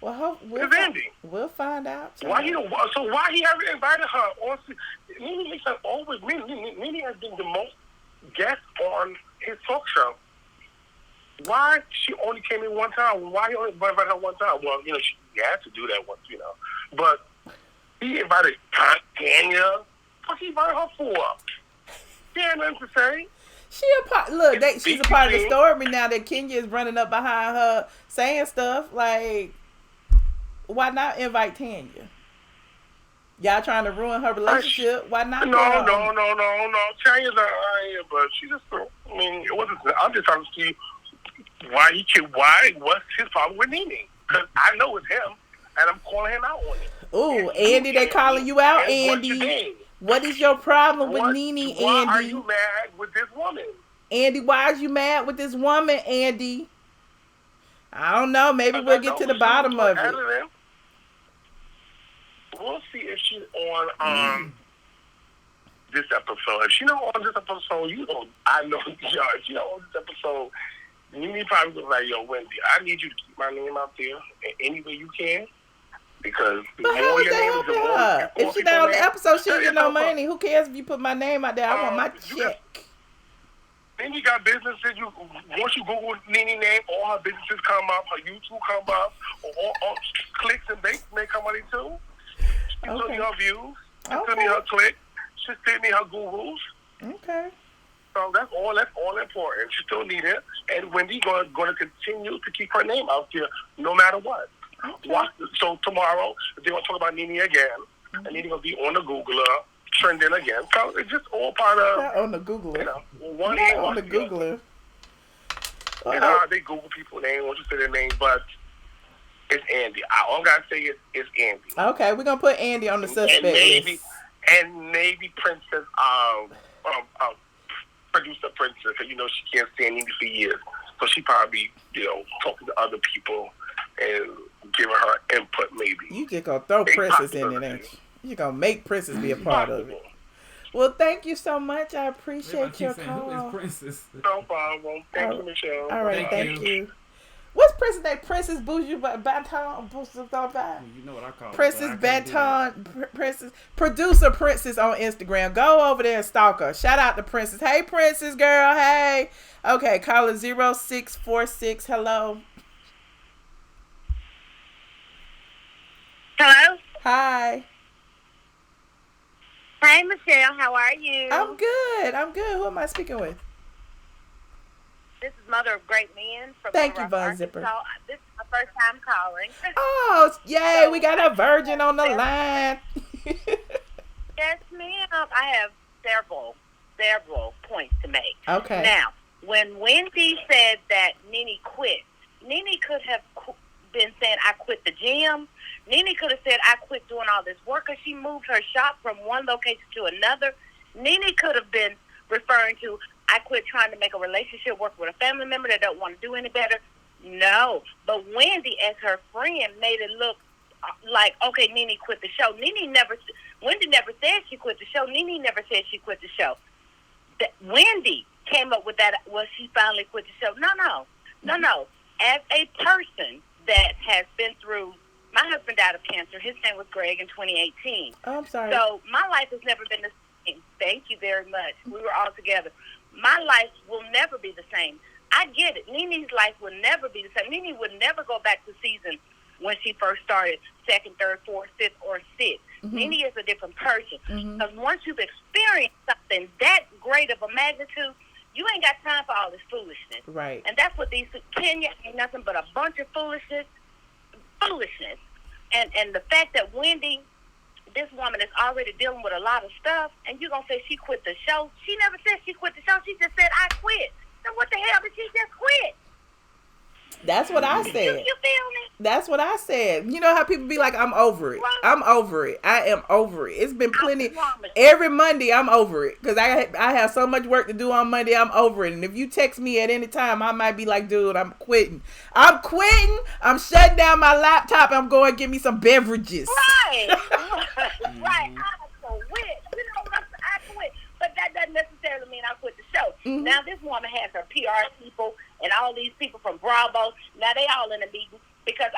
Well, It's Andy. we'll find out. Why he don't? So why he haven't invited her on? Nene Leakes has always Nene has been the most guest on his talk show. Why she only came in one time? Why he only invited her one time? Well, she had to do that once, But he invited Tanya. What he invited her for? She had nothing to say. she's a part of the story now that Kenya is running up behind her saying stuff like, why not invite Tanya? Y'all trying to ruin her relationship? Why not? No. Tanya's not here, but she just. I mean, it wasn't. I'm just trying to see what's his problem with Nene? Because I know it's him, and I'm calling him out on it. Ooh, Andy, they calling you out, Andy. What is your problem with Nene, Andy? Why are you mad with this woman? Andy, why are you mad with this woman, Andy? I don't know. Maybe we'll get to the bottom of it. We'll see if she's on this episode. If she's not on this episode, I know, if she's not on this episode, Nene probably was like, yo, Wendy, I need you to keep my name out there in any way you can. Because the more your name is, the more if she's not on the episode, she get no money. Who cares if you put my name out there? I want my check. Then you got businesses. Once you Google Nene name, all her businesses come up. Her YouTube come up. All clicks and bait may come on it too. She's still need her views. She's still need her clicks. She's still need her Googles. Okay. So that's all important. She still need it. And Wendy going to continue to keep her name out there no matter what. Okay. So tomorrow, they're going to talk about Nene again. And Nene going to be on the Googler, trending again. So it's just all part of... Not on the Googler. One on the Googler. They Google people's names, want to say their name, but it's Andy. All I got to say is it's Andy. Okay, we're going to put Andy on the suspect list. And maybe Princess, producer Princess, because, she can't stand Nene for years. So she probably, talking to other people and giving her input, maybe. You just going to throw Princess in there, ain't you? You're going to make Princess be a part of it. Well, thank you so much. I appreciate your call. Who is Princess? No problem. Thank you, Michelle. All right, thank you. What's Princess name? Princess Bougie Banton? You know what I call Princess Banton. Princess. Producer Princess on Instagram. Go over there and stalk her. Shout out to Princess. Hey, Princess girl. Hey. Okay, caller 0646. Hello. Hello? Hi. Hi, Michelle. How are you? I'm good. Who am I speaking with? This is Mother of Great Men from Thank you, Von Zipper. This is my first time calling. Oh, yay. We got a virgin on the line. Yes, ma'am. I have several points to make. Okay. Now, when Wendy said that Nene quit, Nene could have been saying, I quit the gym. Nene could have said, I quit doing all this work, because she moved her shop from one location to another. Nene could have been referring to, I quit trying to make a relationship work with a family member that don't want to do any better. No. But Wendy, as her friend, made it look like, okay, Nene quit the show. Wendy never said she quit the show. Nene never said she quit the show. Wendy came up with that, well, she finally quit the show. No. As a person that has been through, my husband died of cancer. His name was Greg in 2018. Oh, I'm sorry. So my life has never been the same. Thank you very much. We were all together. My life will never be the same. I get it. Nene's life will never be the same. Nene would never go back to season when she first started, 2nd, 3rd, 4th, 5th, or 6th. Mm-hmm. Nene is a different person. Because once you've experienced something that great of a magnitude, you ain't got time for all this foolishness. Right. And that's what Kenya ain't nothing but a bunch of foolishness. And the fact that Wendy, this woman is already dealing with a lot of stuff, and you're going to say she quit the show. She never said she quit the show. She just said, I quit. Then what the hell did she just quit? That's what I said. You feel me? That's what I said. You know how people be like, I'm over it. I'm over it. I am over it. It's been plenty. Every Monday, I'm over it. Because I have so much work to do on Monday, I'm over it. And if you text me at any time, I might be like, dude, I'm quitting. I'm shutting down my laptop. I'm going to get me some beverages. Right. Right. I quit. You know what I'm saying? I quit. But that doesn't necessarily mean I quit the show. Mm-hmm. Now, this woman has her PR people and all these people from Bravo. Now, they all in a meeting because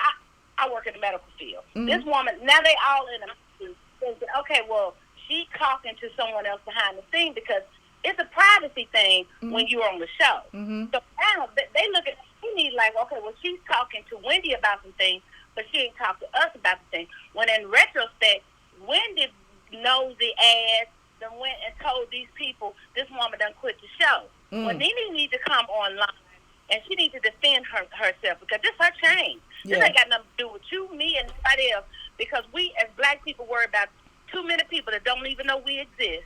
I work in the medical field. Mm-hmm. This woman, now they all in a meeting thinking, okay, well, she's talking to someone else behind the scene because it's a privacy thing when you're on the show. Mm-hmm. So now they look at me like, okay, well, she's talking to Wendy about some things, but she ain't talked to us about the thing. When in retrospect, Wendy knows the ads, then went and told these people this woman done quit the show. Well, Nene needs to come online and she needs to defend herself because this her change. This ain't got nothing to do with you, me, and anybody else because we as black people worry about too many people that don't even know we exist.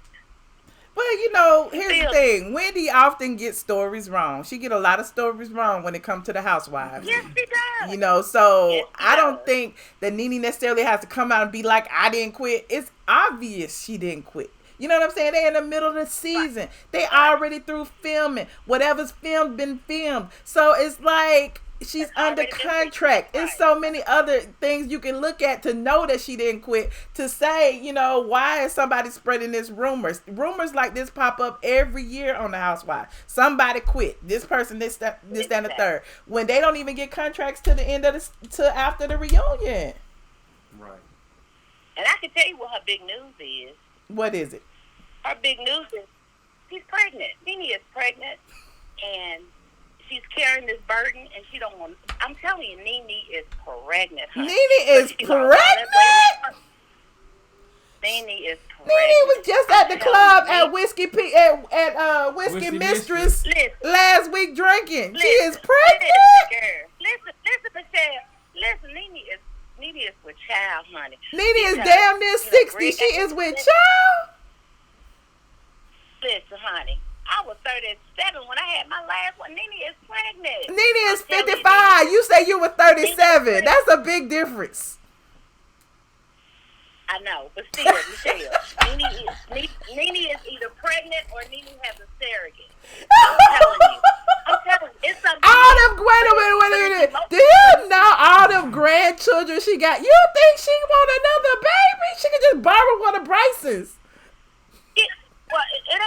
But, you know, here's the thing. Wendy often gets stories wrong. She get a lot of stories wrong when it comes to the Housewives. Yes, she does. You know, so Yes, I don't think that Nene necessarily has to come out and be like, I didn't quit. It's obvious she didn't quit. You know what I'm saying? They're in the middle of the season. They already through filming. Whatever's filmed, been filmed. So it's like she's under contract. There's so many other things you can look at to know that she didn't quit. To say, you know, why is somebody spreading this rumors? Rumors like this pop up every year on the Housewives. Somebody quit. This person, this, that, and the third. When they don't even get contracts to the end of to after the reunion. Right. And I can tell you what her big news is. What is it? Her big news is she's pregnant. Nene is pregnant, and she's carrying this burden, and she don't want. I'm telling you, Nene is pregnant. Honey. Nene is pregnant. Nene is pregnant. Nene was just at the club at Whiskey Whiskey Mistress last week drinking. She is pregnant. Listen, Michelle. Listen, Nene is with child, honey. Nene is damn near 60. She is with child. Listen, honey. I was 37 when I had my last one. Nene is pregnant. Nene is 55. You say you were 37. That's a big difference. I know, but still, Michelle, Nene is either pregnant or Nene has a surrogate. I'm telling you, it's something. Wait a minute. Do you know all them grandchildren she got? You think she want another baby? She could just borrow one of Bryce's. It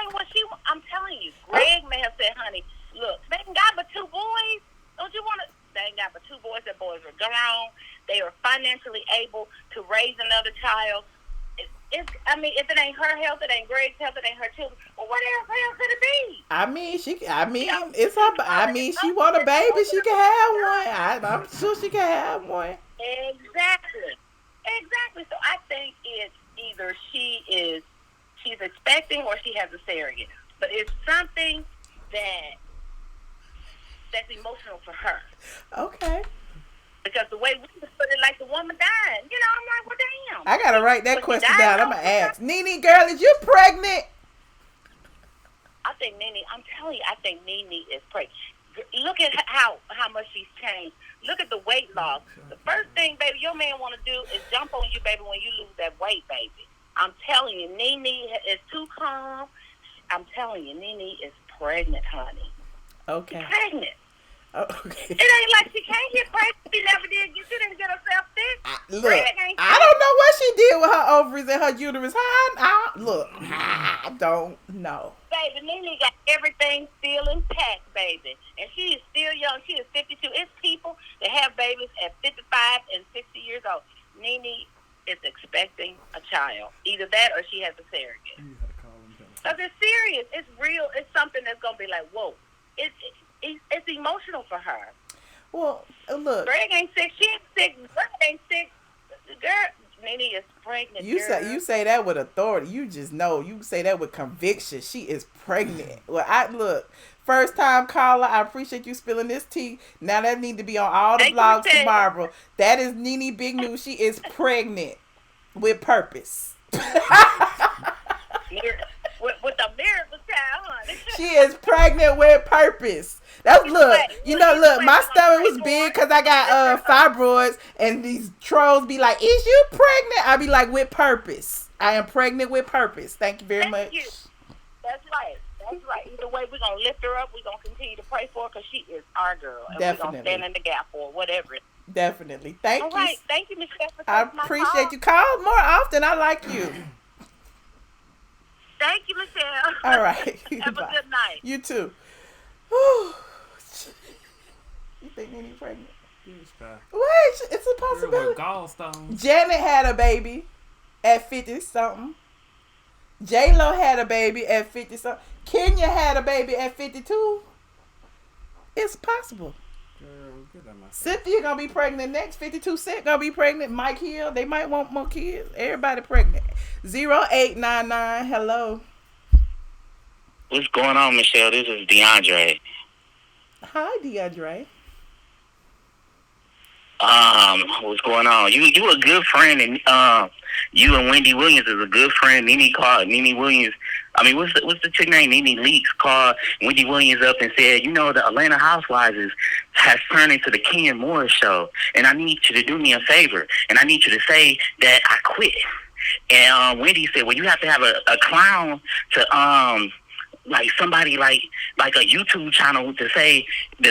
ain't what she. I'm telling you, Greg may have said, "Honey, look, they ain't got but 2 boys. Don't you want to?" They ain't got but 2 boys. Their boys are grown. They are financially able to raise another child. I mean, if it ain't her health, it ain't Greg's health, it ain't her children. Well, what else could it be? It's her. She want a baby. She can have one. I'm sure she can have one. Exactly. So I think it's either she's expecting or she has a surrogate. But it's something that's emotional for her. Okay. Because the way we just put it, like the woman dying, you know, I'm like, well, damn. I gotta write that question down. I'm gonna ask Nene, girl, is you pregnant? I think I'm telling you, I think Nene is pregnant. Look at how much she's changed. Look at the weight loss. The first thing, baby, your man want to do is jump on you, baby, when you lose that weight, baby. I'm telling you, Nene is too calm. I'm telling you, Nene is pregnant, honey. Okay. She's pregnant. Oh, okay. It ain't like she can't get pregnant. She never did. She didn't get herself sick. Look, I don't know what she did with her ovaries and her uterus. I don't know. Baby, Nene got everything still intact, baby. And she is still young. She is 52. It's people that have babies at 55 and 60 years old. Nene is expecting a child. Either that or she has a surrogate. Because it's serious. It's real. It's something that's going to be like, whoa. It's emotional for her. Well, look. Greg ain't sick. She ain't sick. Greg ain't sick. Girl, Nene is pregnant. You say that with authority. You just know. You say that with conviction. She is pregnant. Well, look. First time caller. I appreciate you spilling this tea. Now that need to be on all the blogs tomorrow. That is Nene big news. She is pregnant with purpose. With a miracle child, honey. She is pregnant with purpose. That's look. My stomach was big because I got fibroids, and these trolls be like, "Is you pregnant?" I be like, "With purpose. I am pregnant with purpose." Thank you very much. You. That's right. Either way, we're gonna lift her up. We're gonna continue to pray for her because she is our girl, and we're gonna stand in the gap for her, whatever. Definitely. Thank you. All right. Thank you, Michelle. I appreciate you. Call more often. I like you. Thank you, Michelle. All right. Have a good night. You too. You think Nene's pregnant? Wait, it's a possibility. Gallstones. Janet had a baby at 50-something. J-Lo had a baby at 50-something. Kenya had a baby at 52. It's possible. Cynthia gonna be pregnant next. 52 Cent gonna be pregnant. Mike Hill, they might want more kids. Everybody pregnant. 0899. Hello. What's going on, Michelle? This is DeAndre. Hi, DeAndre. What's going on? You a good friend, and you and Wendy Williams is a good friend. Nene Williams. I mean, what's the chick name? Nene Leakes called Wendy Williams up and said, the Atlanta Housewives has turned into the Kenyon Moore show, and I need you to do me a favor, and I need you to say that I quit. And Wendy said, well, you have to have a clown to like somebody like a YouTube channel to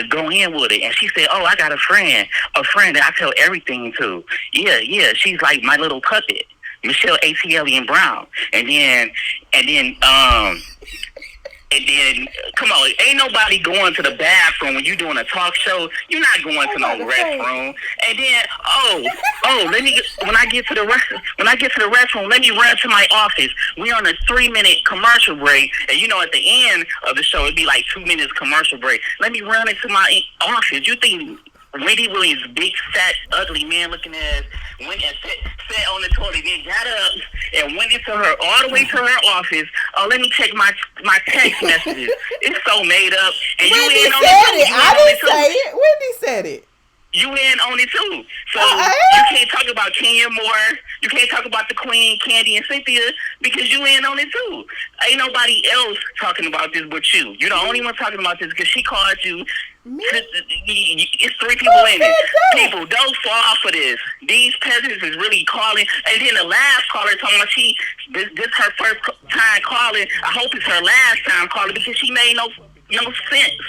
go in with it. And she said, oh, I got a friend that I tell everything to. Yeah, she's like my little puppet, Michelle A.T. Brown. And then, come on, ain't nobody going to the bathroom when you doing a talk show. You're not going to no restroom. And then, when I get to the restroom, let me run to my office. We on a 3-minute commercial break, and at the end of the show, it'd be like 2 minutes commercial break. Let me run into my office. You think Wendy Williams, big, fat, ugly man looking ass, went and sat on the toilet, then got up and went into all the way to her office. Oh, let me check my text messages. It's so made up. And Wendy you in on said it. I didn't say it. Wendy said it. You in on it too. So you can't talk about Kenyon Moore. You can't talk about the Queen, Candy, and Cynthia because you in on it too. Ain't nobody else talking about this but you. You're the only one talking about this because she called you. It's 3 people in it. People, don't fall for this. These peasants is really calling. And then the last caller talking about this her first time calling. I hope it's her last time calling because she made no sense.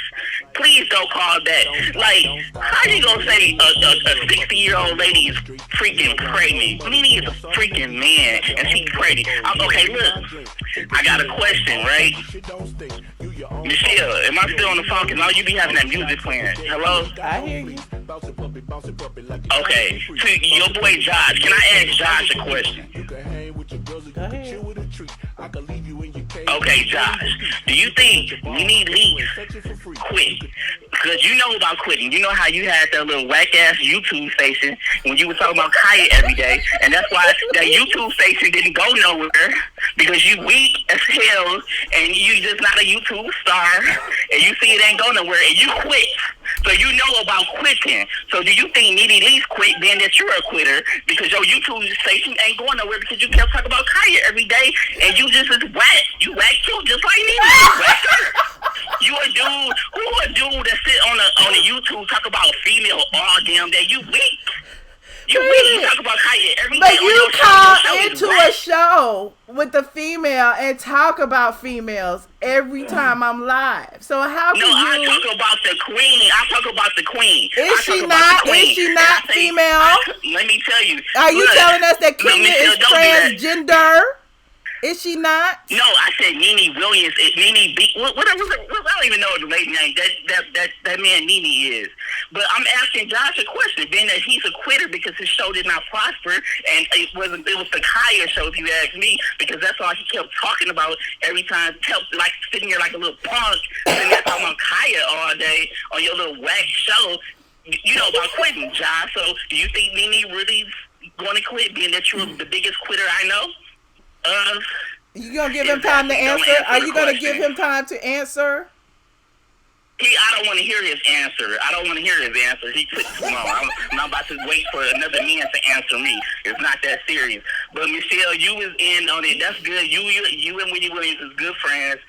Please don't call back. Like, how you gonna say a 60-year-old lady is freaking pregnant? Nene is a freaking man, and she's pregnant. Okay, look, I got a question, right? Michelle, am I still on the phone? Cause now you be having that music playing. Hello? I hear you. Okay, so your boy Josh, can I ask Josh a question? Go ahead. Okay, Josh, do you think Nene Leakes quit? Because you know about quitting. You know how you had that little whack-ass YouTube station when you were talking about Kaya every day, and that's why that YouTube station didn't go nowhere, because you weak as hell, and you just not a YouTube star, and you see it ain't go nowhere, and you quit. So you know about quitting. So do you think Nene Leakes quit being that you're a quitter because your YouTube station ain't going nowhere because you kept talking about Kaya every day and you just is whack. You whack too, just like Nene. You a dude that sit on the YouTube talk about a female all damn day. You weak. You talk about Kaya every day. But you call into a show with the female and talk about females every time I'm live. So how can I talk about the queen. I talk about the queen. Is she not female? Let me tell you. Are you telling us that Kenya is transgender? Is she not? No, I said Nene Williams. Nene B. What I don't even know what the lady name that man Nene is. But I'm asking Josh a question, being that he's a quitter because his show did not prosper, and it was the Kaya shows he asked me because that's all he kept talking about every time. Like sitting here like a little punk, sitting there talking about Kaya all day on your little whack show. You know about quitting, Josh. So do you think Nene really going to quit, being that you're the biggest quitter I know? You gonna give him time to answer? Are you gonna give him time to answer? I don't want to hear his answer. He took too long. I'm about to wait for another man to answer me. It's not that serious. But Michelle, you was in on it. That's good. You and Wendy Williams is good friends.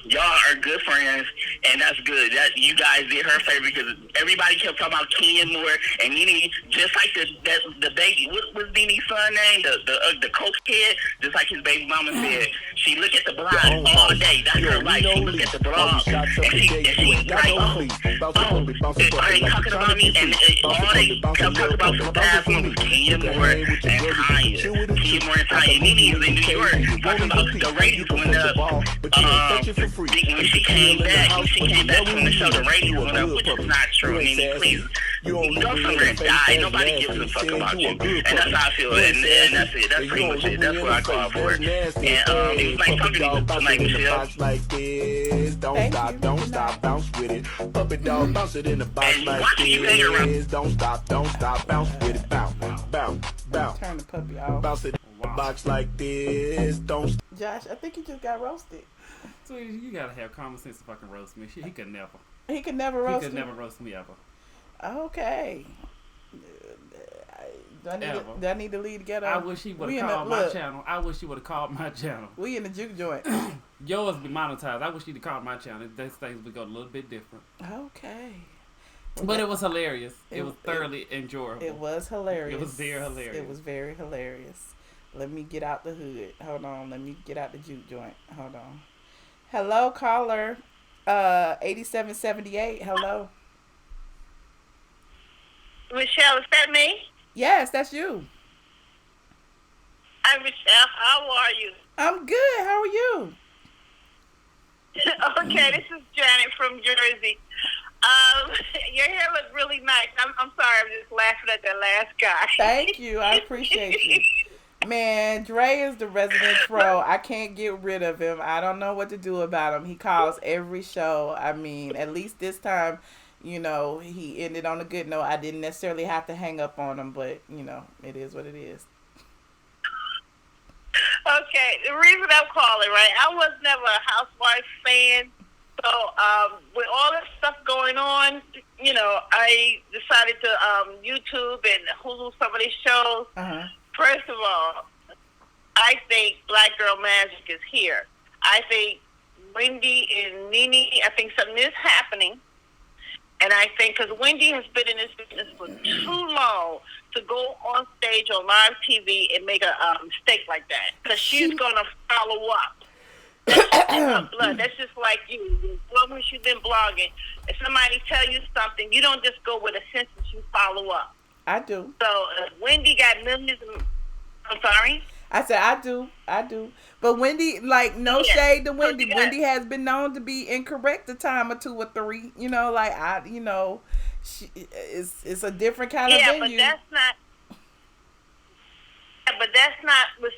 Y'all are good friends, and that's good. That you guys did her favor because everybody kept talking about Kenyon Moore and Nene, just like the baby. What was Nene's son name? The coach kid, just like his baby mama said. She look at the blog all day. That's her life. She look at the blog and she like, are they talking about me? And all they kept talking about for the past one was Kenyon Moore and Tanya. Kenyon Moore and Tanya. Nene is in New York talking about the ratings went up. When she came back from the show, the ratings went up, which is not true. Nene, please, go somewhere and die. Nobody gives a fuck about you. And that's how I feel. And that's it. That's pretty much it. That's what I call for it. And it was like talking to you tonight, Michelle. Don't stop, bounce with it. Up and down, bounce it in the box like this. Don't stop, bounce with it. Bounce. Turn the puppy off. Bounce it in the box like this. Don't stop. Josh, I think he just got roasted. Sweetie, you gotta have common sense to fucking roast me. He could never. He could never roast me ever. Okay. Do I need to leave together? I wish he would have called my channel. I wish he would have called my channel. We in the juke joint. Yours be monetized. I wish he'd have called my channel. These things would go a little bit different. Okay. But it was hilarious. It was thoroughly enjoyable. It was hilarious. It was very hilarious. It was very hilarious. Let me get out the hood. Hold on. Let me get out the juke joint. Hold on. Hello, caller. 8778. Hello. Michelle, is that me? Yes, that's you. Hi, Michelle. How are you? I'm good. How are you? Okay, this is Janet from Jersey. Your hair looks really nice. I'm sorry, I'm just laughing at that last guy. Thank you. I appreciate you. Man, Dre is the resident pro. I can't get rid of him. I don't know what to do about him. He calls every show. I mean, at least this time, you know, he ended on a good note. I didn't necessarily have to hang up on him, but, you know, it is what it is. Okay, the reason I'm calling, right, I was never a Housewives fan. So, with all this stuff going on, you know, I decided to YouTube and Hulu some of these shows. Uh-huh. First of all, I think Black Girl Magic is here. I think Wendy and Nene, I think something is happening. And I think, because Wendy has been in this business for too long to go on stage on live TV and make a mistake like that. Because she's going to follow up. That's her blood. That's just like you. As long as you've been blogging, if somebody tell you something, you don't just go with a sentence, you follow up. I do. So Wendy got millions of... I'm sorry? I said I do. But Wendy, like, no shade to Wendy. So Wendy has been known to be incorrect a time or two or three. You know, like, it's a different kind of venue. Yeah, but that's not with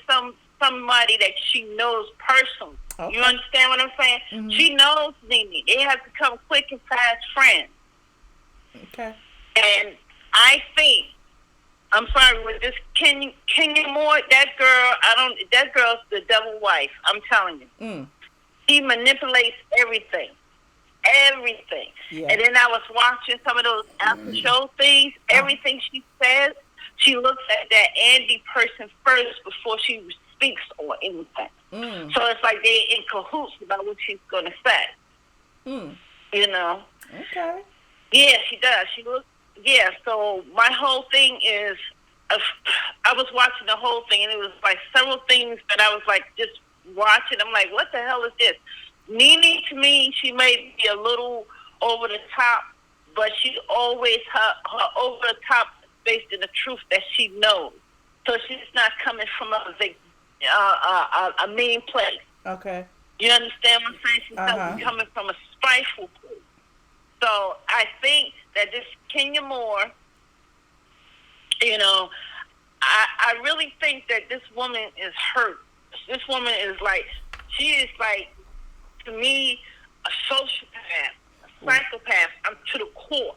somebody that she knows personally. Okay. You understand what I'm saying? Mm-hmm. She knows Nene. They have become quick and fast friends. Okay. And I think, I'm sorry, with this Kenya Moore, that girl's the devil wife. I'm telling you. Mm. She manipulates everything. Everything. Yeah. And then I was watching some of those after show things. Everything she says, she looks at that Andy person first before she speaks or anything. Mm. So it's like they're in cahoots about what she's going to say. Mm. You know? Okay. Yeah, she does. She looks. Yeah, so my whole thing is, I was watching the whole thing, and it was like several things that I was like just watching. I'm like, what the hell is this? Nene, to me, she may be a little over the top, but she always, her over the top is based in the truth that she knows. So she's not coming from a mean place. Okay. You understand what I'm saying? She's not coming from a spiteful place. So I think that this Kenya Moore, you know, I really think that this woman is hurt. This woman is like, she is like, to me, a sociopath, a psychopath, to the core.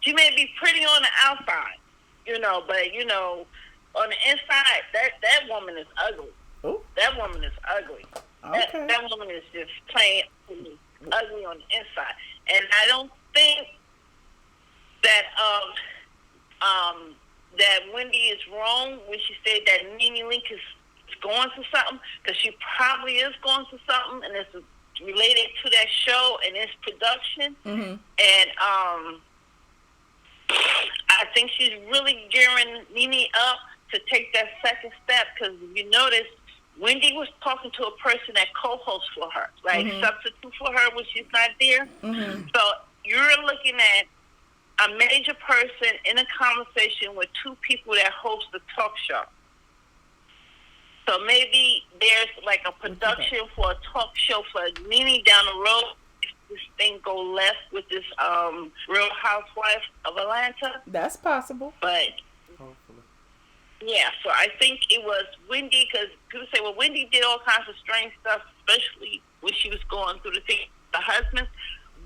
She may be pretty on the outside, you know, but, you know, on the inside, that woman is ugly. Ooh. That woman is ugly. Okay. That woman is just plain ugly on the inside. And I don't think that that Wendy is wrong when she said that Nene Leakes is going to something, because she probably is going to something, and it's related to that show and its production. Mm-hmm. And I think she's really gearing Nene up to take that second step, because you notice Wendy was talking to a person that co-hosts for her, like substitute for her when she's not there. Mm-hmm. So you're looking at a major person in a conversation with two people that host a talk show. So maybe there's like a production for a talk show for Nene down the road if this thing go left with this Real Housewives of Atlanta. That's possible. But yeah, so I think it was Wendy, because people say, well, Wendy did all kinds of strange stuff, especially when she was going through the thing with the husband.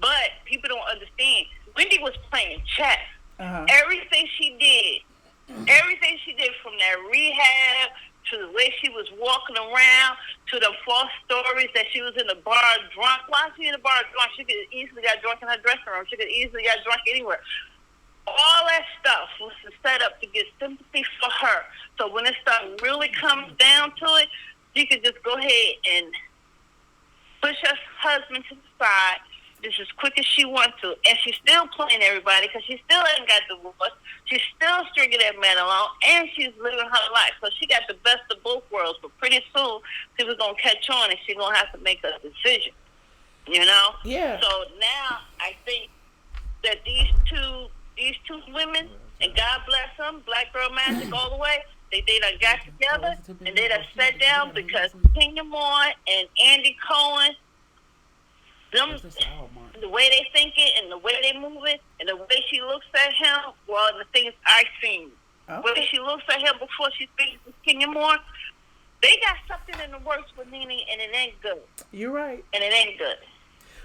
But people don't understand. Wendy was playing chess. Everything she did from that rehab to the way she was walking around to the false stories that she was in the bar drunk. Why is she in the bar drunk? She could easily got drunk in her dressing room. She could easily got drunk anywhere. all that stuff was set up to get sympathy for her. So when it really comes down to it, she could just go ahead and push her husband to the side just as quick as she wants to. And she's still playing everybody because she still ain't got divorced. She's still stringing that man along, and she's living her life. So she got the best of both worlds. But pretty soon, people going to catch on, and she's going to have to make a decision. You know? Yeah. So now I think that these two women, and God bless them, Black Girl Magic all the way, they done got together, and they done sat down because Kenya Moore and Andy Cohen, them, the way they think it and the way they move it and the way she looks at him, well, the things I've seen, the way she looks at him before she speaks to Kenya Moore, they got something in the works with Nene, and it ain't good. You're right. And it ain't good.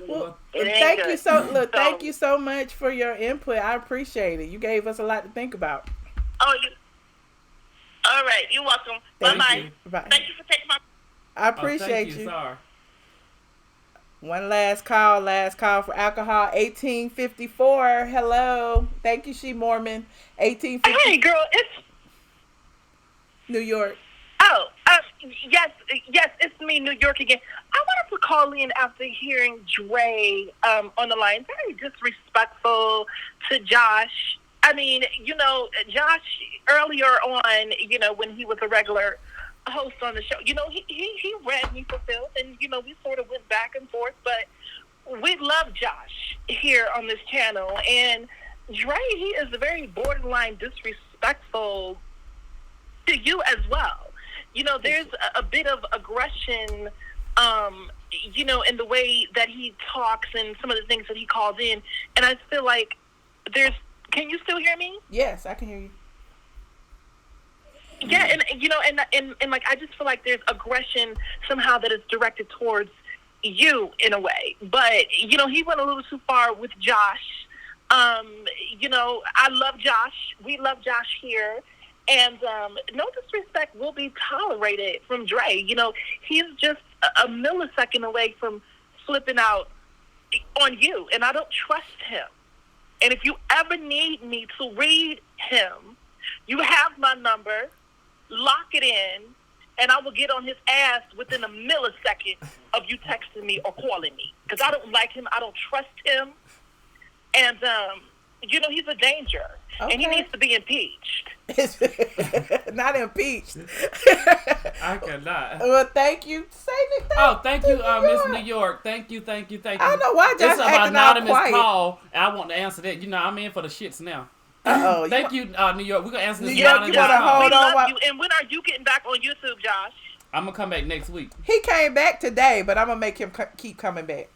Well, thank you so much for your input. I appreciate it. You gave us a lot to think about. All right, you're welcome. Bye-bye. Bye. Thank you for taking my... I appreciate you. Sorry. One last call for alcohol, 1854. Hello. Thank you, She Mormon. 1854. Hey, girl, it's... New York. Oh, yes, it's me, New York again. I wanted to call in after hearing Dre on the line. Very disrespectful to Josh. I mean, Josh, earlier on, when he was a regular host on the show, he read me for filth, and, we sort of went back and forth, but we love Josh here on this channel. And Dre, he is very borderline disrespectful to you as well. There's a bit of aggression, in the way that he talks and some of the things that he calls in. And I feel like can you still hear me? Yes, I can hear you. Yeah, and like, I just feel like there's aggression somehow that is directed towards you in a way. But, he went a little too far with Josh. I love Josh. We love Josh here. And no disrespect will be tolerated from Dre. He's just a millisecond away from flipping out on you, and I don't trust him. And if you ever need me to read him, you have my number, lock it in, and I will get on his ass within a millisecond of you texting me or calling me. Because I don't like him, I don't trust him, and he's a danger. Okay. And he needs to be impeached. Not impeached. I cannot. Well, thank you. Thank you, Miss New York. Thank you. I don't know why Josh acting all anonymous quiet. Call. I want to answer that. I'm in for the shits now. Thank you, New York. We're going to answer this anonymous call. We love you. And when are you getting back on YouTube, Josh? I'm going to come back next week. He came back today, but I'm going to make him keep coming back.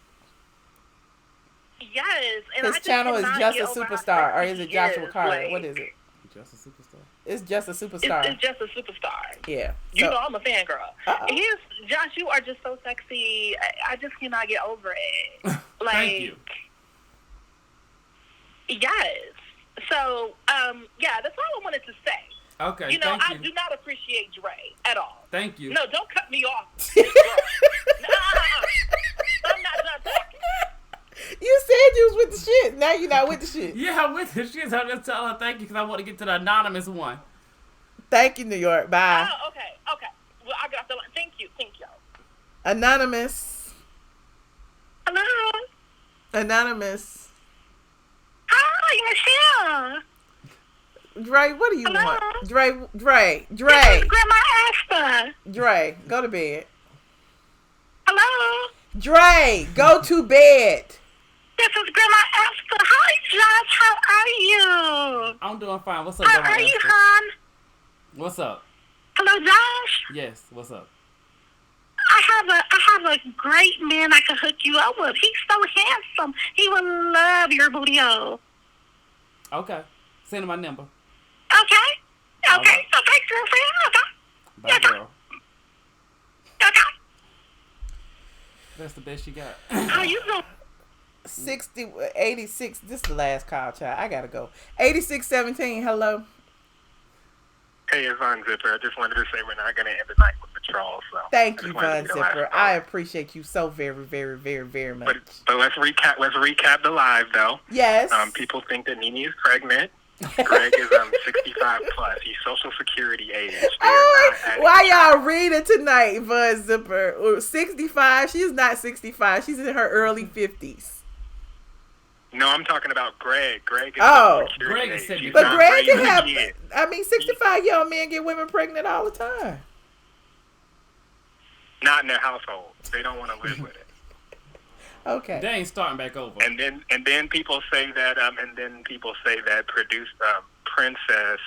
Yes. And his channel is Just a Superstar, or is it Joshua Carter? Like, what is it? Just a Superstar. It's Just a Superstar. It's Just a Superstar. Yeah. I'm a fangirl. Josh, you are just so sexy. I just cannot get over it. Like, thank you. Yes. So, that's all I wanted to say. Okay, I do not appreciate Dre at all. Thank you. No, don't cut me off. I'm not done talking. You said you was with the shit. Now you're not with the shit. Yeah, I'm with the shit. So I'm just telling her thank you because I want to get to the anonymous one. Thank you, New York. Bye. Oh, okay. Well, I got the line. Thank you. Anonymous. Hello. Anonymous. Hi, Michelle. Dre, what do you Hello? want? Dre. This is Grandma Asta. Dre, go to bed. Hello. Dre, go to bed. This is Grandma Asta. Hi, Josh. How are you? I'm doing fine. What's up, How Grandma are you, Esther? hon? What's up? Hello, Josh. Yes. What's up? I have a great man I can hook you up with. He's so handsome. He would love your video. Okay. Send him my number. Okay. Right. Okay, girlfriend. Bye, girl. Okay. That's the best you got. How you doing? 86. This is the last call, child. I gotta go. 8617. Hello. Hey, it's Von Zipper. I just wanted to say we're not going to end the night with the patrol. So thank you, Von Zipper. I appreciate you so very, very, very, very much. But let's recap. Let's recap the live though. Yes. People think that Nene is pregnant. Greg is 65 plus. He's Social Security age. Why y'all reading tonight, Von Zipper? 65. She's not 65. She's in her early 50s. No, I'm talking about Greg. Greg is Social Greg is age. But Greg can have. I mean, 65-year-old men get women pregnant all the time. Not in their household. They don't want to live with it. Okay. They ain't starting back over. And then people say that produced Princess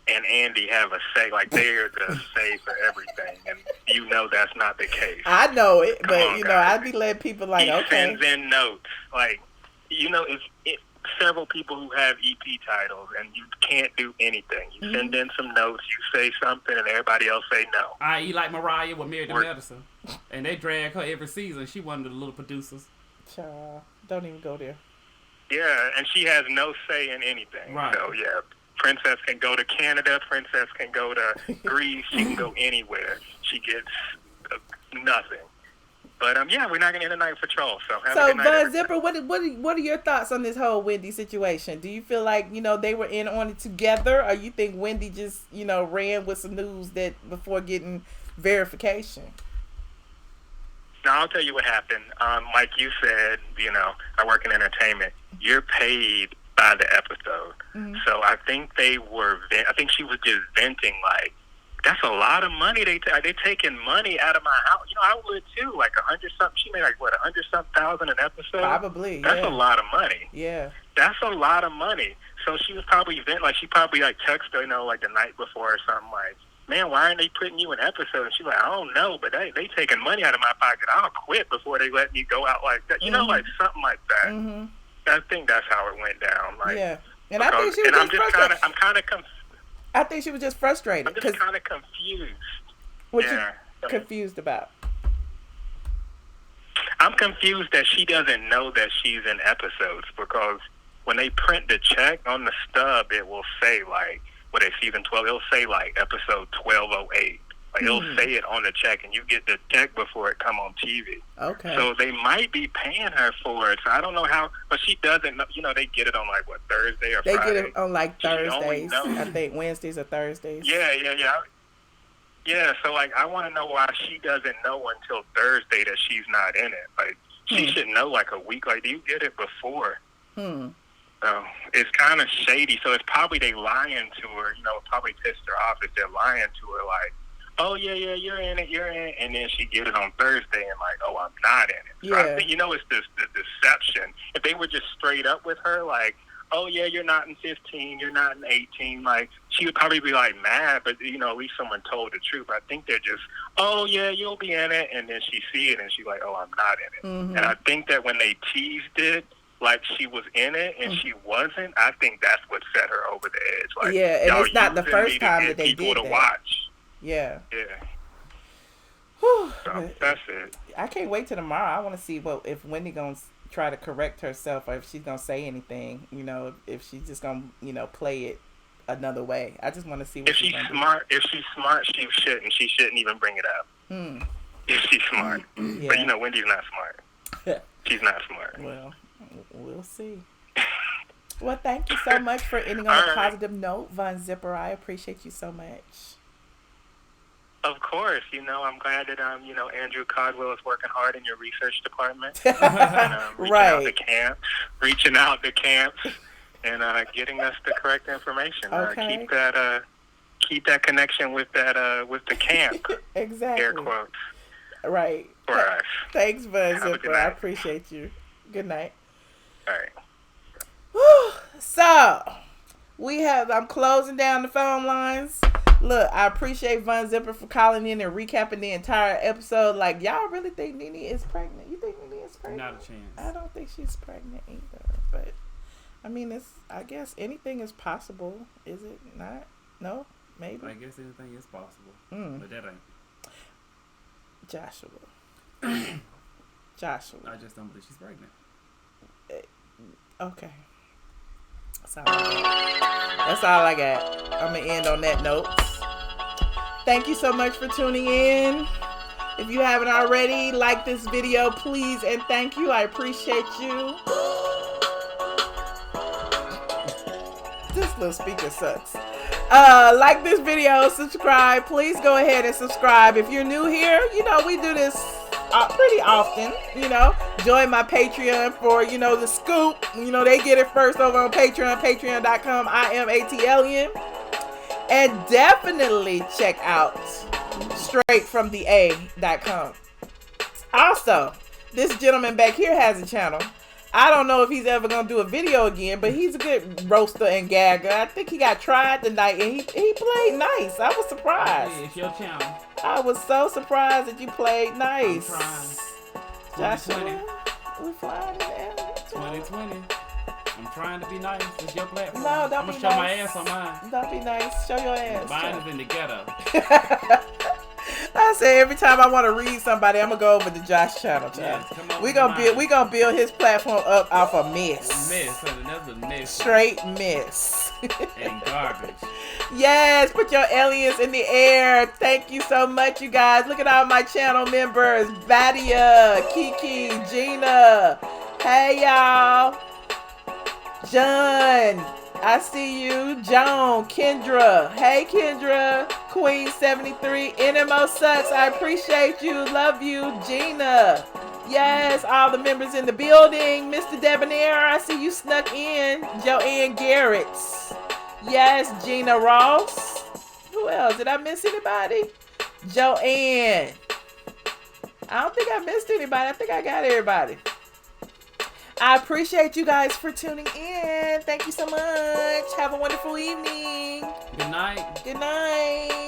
and Andy have a say, like they're the say for everything, and you know that's not the case. I know it, but on, guys. I'd be letting people like, he okay. sends in notes, like, it's several people who have EP titles, and you can't do anything. You send in some notes, you say something, and everybody else say no. I.e. like Mariah with Married to Medicine, and they drag her every season. She one of the little producers. Child, don't even go there. Yeah, and she has no say in anything. Right. So, yeah, Princess can go to Canada. Princess can go to Greece. She can go anywhere. She gets nothing. But, yeah, we're not going to end the night patrol. So, have a good night, Von Zipper, what are your thoughts on this whole Wendy situation? Do you feel like, they were in on it together, or you think Wendy just, ran with some news that before getting verification? Now, I'll tell you what happened. Like you said, I work in entertainment. You're paid by the episode. Mm-hmm. So I think I think she was just venting, like, that's a lot of money. They taking money out of my house. I would too, like 100-something. She made like, what, 100-something thousand an episode? Probably, That's a lot of money. Yeah. That's a lot of money. So she was probably venting, like, she probably, like, texted her, like, the night before or something, like, man, why aren't they putting you in episodes? And she's like, I don't know, but they taking money out of my pocket. I'll quit before they let me go out like that. Like something like that. Mm-hmm. I think that's how it went down. Like, yeah, and I think she was just frustrated. I'm kind of confused. I think she was just frustrated. I'm just kind of confused. What you confused about? I'm confused that she doesn't know that she's in episodes, because when they print the check on the stub, it will say, like, season 12, it'll say, like, episode 1208. Like, it'll say it on the check, and you get the check before it come on TV. Okay. So they might be paying her for it. So I don't know how, but she doesn't know. They get it on, like, what, Thursday or Friday? They get it on, like, Thursdays. I think Wednesdays or Thursdays. Yeah. Yeah, so, like, I want to know why she doesn't know until Thursday that she's not in it. Like, she should know, like, a week. Like, do you get it before? So it's kind of shady. So it's probably they lying to her. Probably pissed her off if they're lying to her, like, oh, yeah, you're in it. And then she get it on Thursday and, like, oh, I'm not in it. So I think, it's the deception. If they were just straight up with her, like, oh, yeah, you're not in 15, you're not in 18, like, she would probably be, like, mad, but, at least someone told the truth. I think they're just, oh, yeah, you'll be in it. And then she see it and she's like, oh, I'm not in it. Mm-hmm. And I think that when they teased it, like she was in it and she wasn't, I think that's what set her over the edge. Like, yeah, and it's not the first time that they did to that. Watch. Yeah. So that's it. I can't wait till tomorrow. I want to see if Wendy gonna try to correct herself, or if she's gonna say anything. If she's just gonna play it another way. I just want to see what she's smart. If she's smart, she shouldn't even bring it up. If she's smart, yeah. But Wendy's not smart. She's not smart. Well, we'll see. Well, thank you so much for ending on a positive note, Von Zipper. I appreciate you so much. Of course, I'm glad that Andrew Codwell is working hard in your research department, and, reaching out to camps, and getting us the correct information. Okay. Keep that connection with the camp. Exactly. Air quotes. Right. For us. Thanks, Von Zipper. I appreciate you. Good night. All right. Whew. So, I'm closing down the phone lines. Look, I appreciate Von Zipper for calling in and recapping the entire episode. Like, y'all really think Nene is pregnant? You think Nene is pregnant? Not a chance. I don't think she's pregnant either. But, I mean, I guess anything is possible. Is it not? No? Maybe? I guess anything is possible. But that ain't. Joshua. I just don't believe she's pregnant. Okay. That's all I got. I'm going to end on that note. Thank you so much for tuning in. If you haven't already, like this video, please, and thank you. I appreciate you. This little speaker sucks. Like this video, subscribe. Please go ahead and subscribe. If you're new here, you know, we do this pretty often, you know. Join my Patreon for, you know, the scoop. You know, they get it first over on Patreon, patreon.com. I am ATLian. And definitely check out straightfromtheA.com. Also, this gentleman back here has a channel. I don't know if he's ever going to do a video again, but he's a good roaster and gagger. I think he got tried tonight, and he played nice. I was surprised. Hey, it's your channel. I was so surprised that you played nice. I'm trying. Joshua, we flying in there. 2020. I'm trying to be nice. It's your platform. No, don't I'm be going to show nice. my ass on mine. Don't be nice. Show your ass. Mine is in the ghetto. I say every time I want to read somebody, I'm gonna go over to Josh's channel. Yes, we gonna build his platform up off of mess. That's a mess. Straight mess. And garbage. Yes, put your aliens in the air. Thank you so much, you guys. Look at all my channel members: Vadia, Kiki, Gina. Hey y'all, John. I see you, Joan, Kendra. Hey, Kendra. Queen 73. NMO sucks. I appreciate you. Love you, Gina. Yes, all the members in the building. Mr. Debonair, I see you snuck in. Joanne Garrett. Yes, Gina Ross. Who else? Did I miss anybody? Joanne. I don't think I missed anybody. I think I got everybody. I appreciate you guys for tuning in. Thank you so much. Have a wonderful evening. Good night. Good night.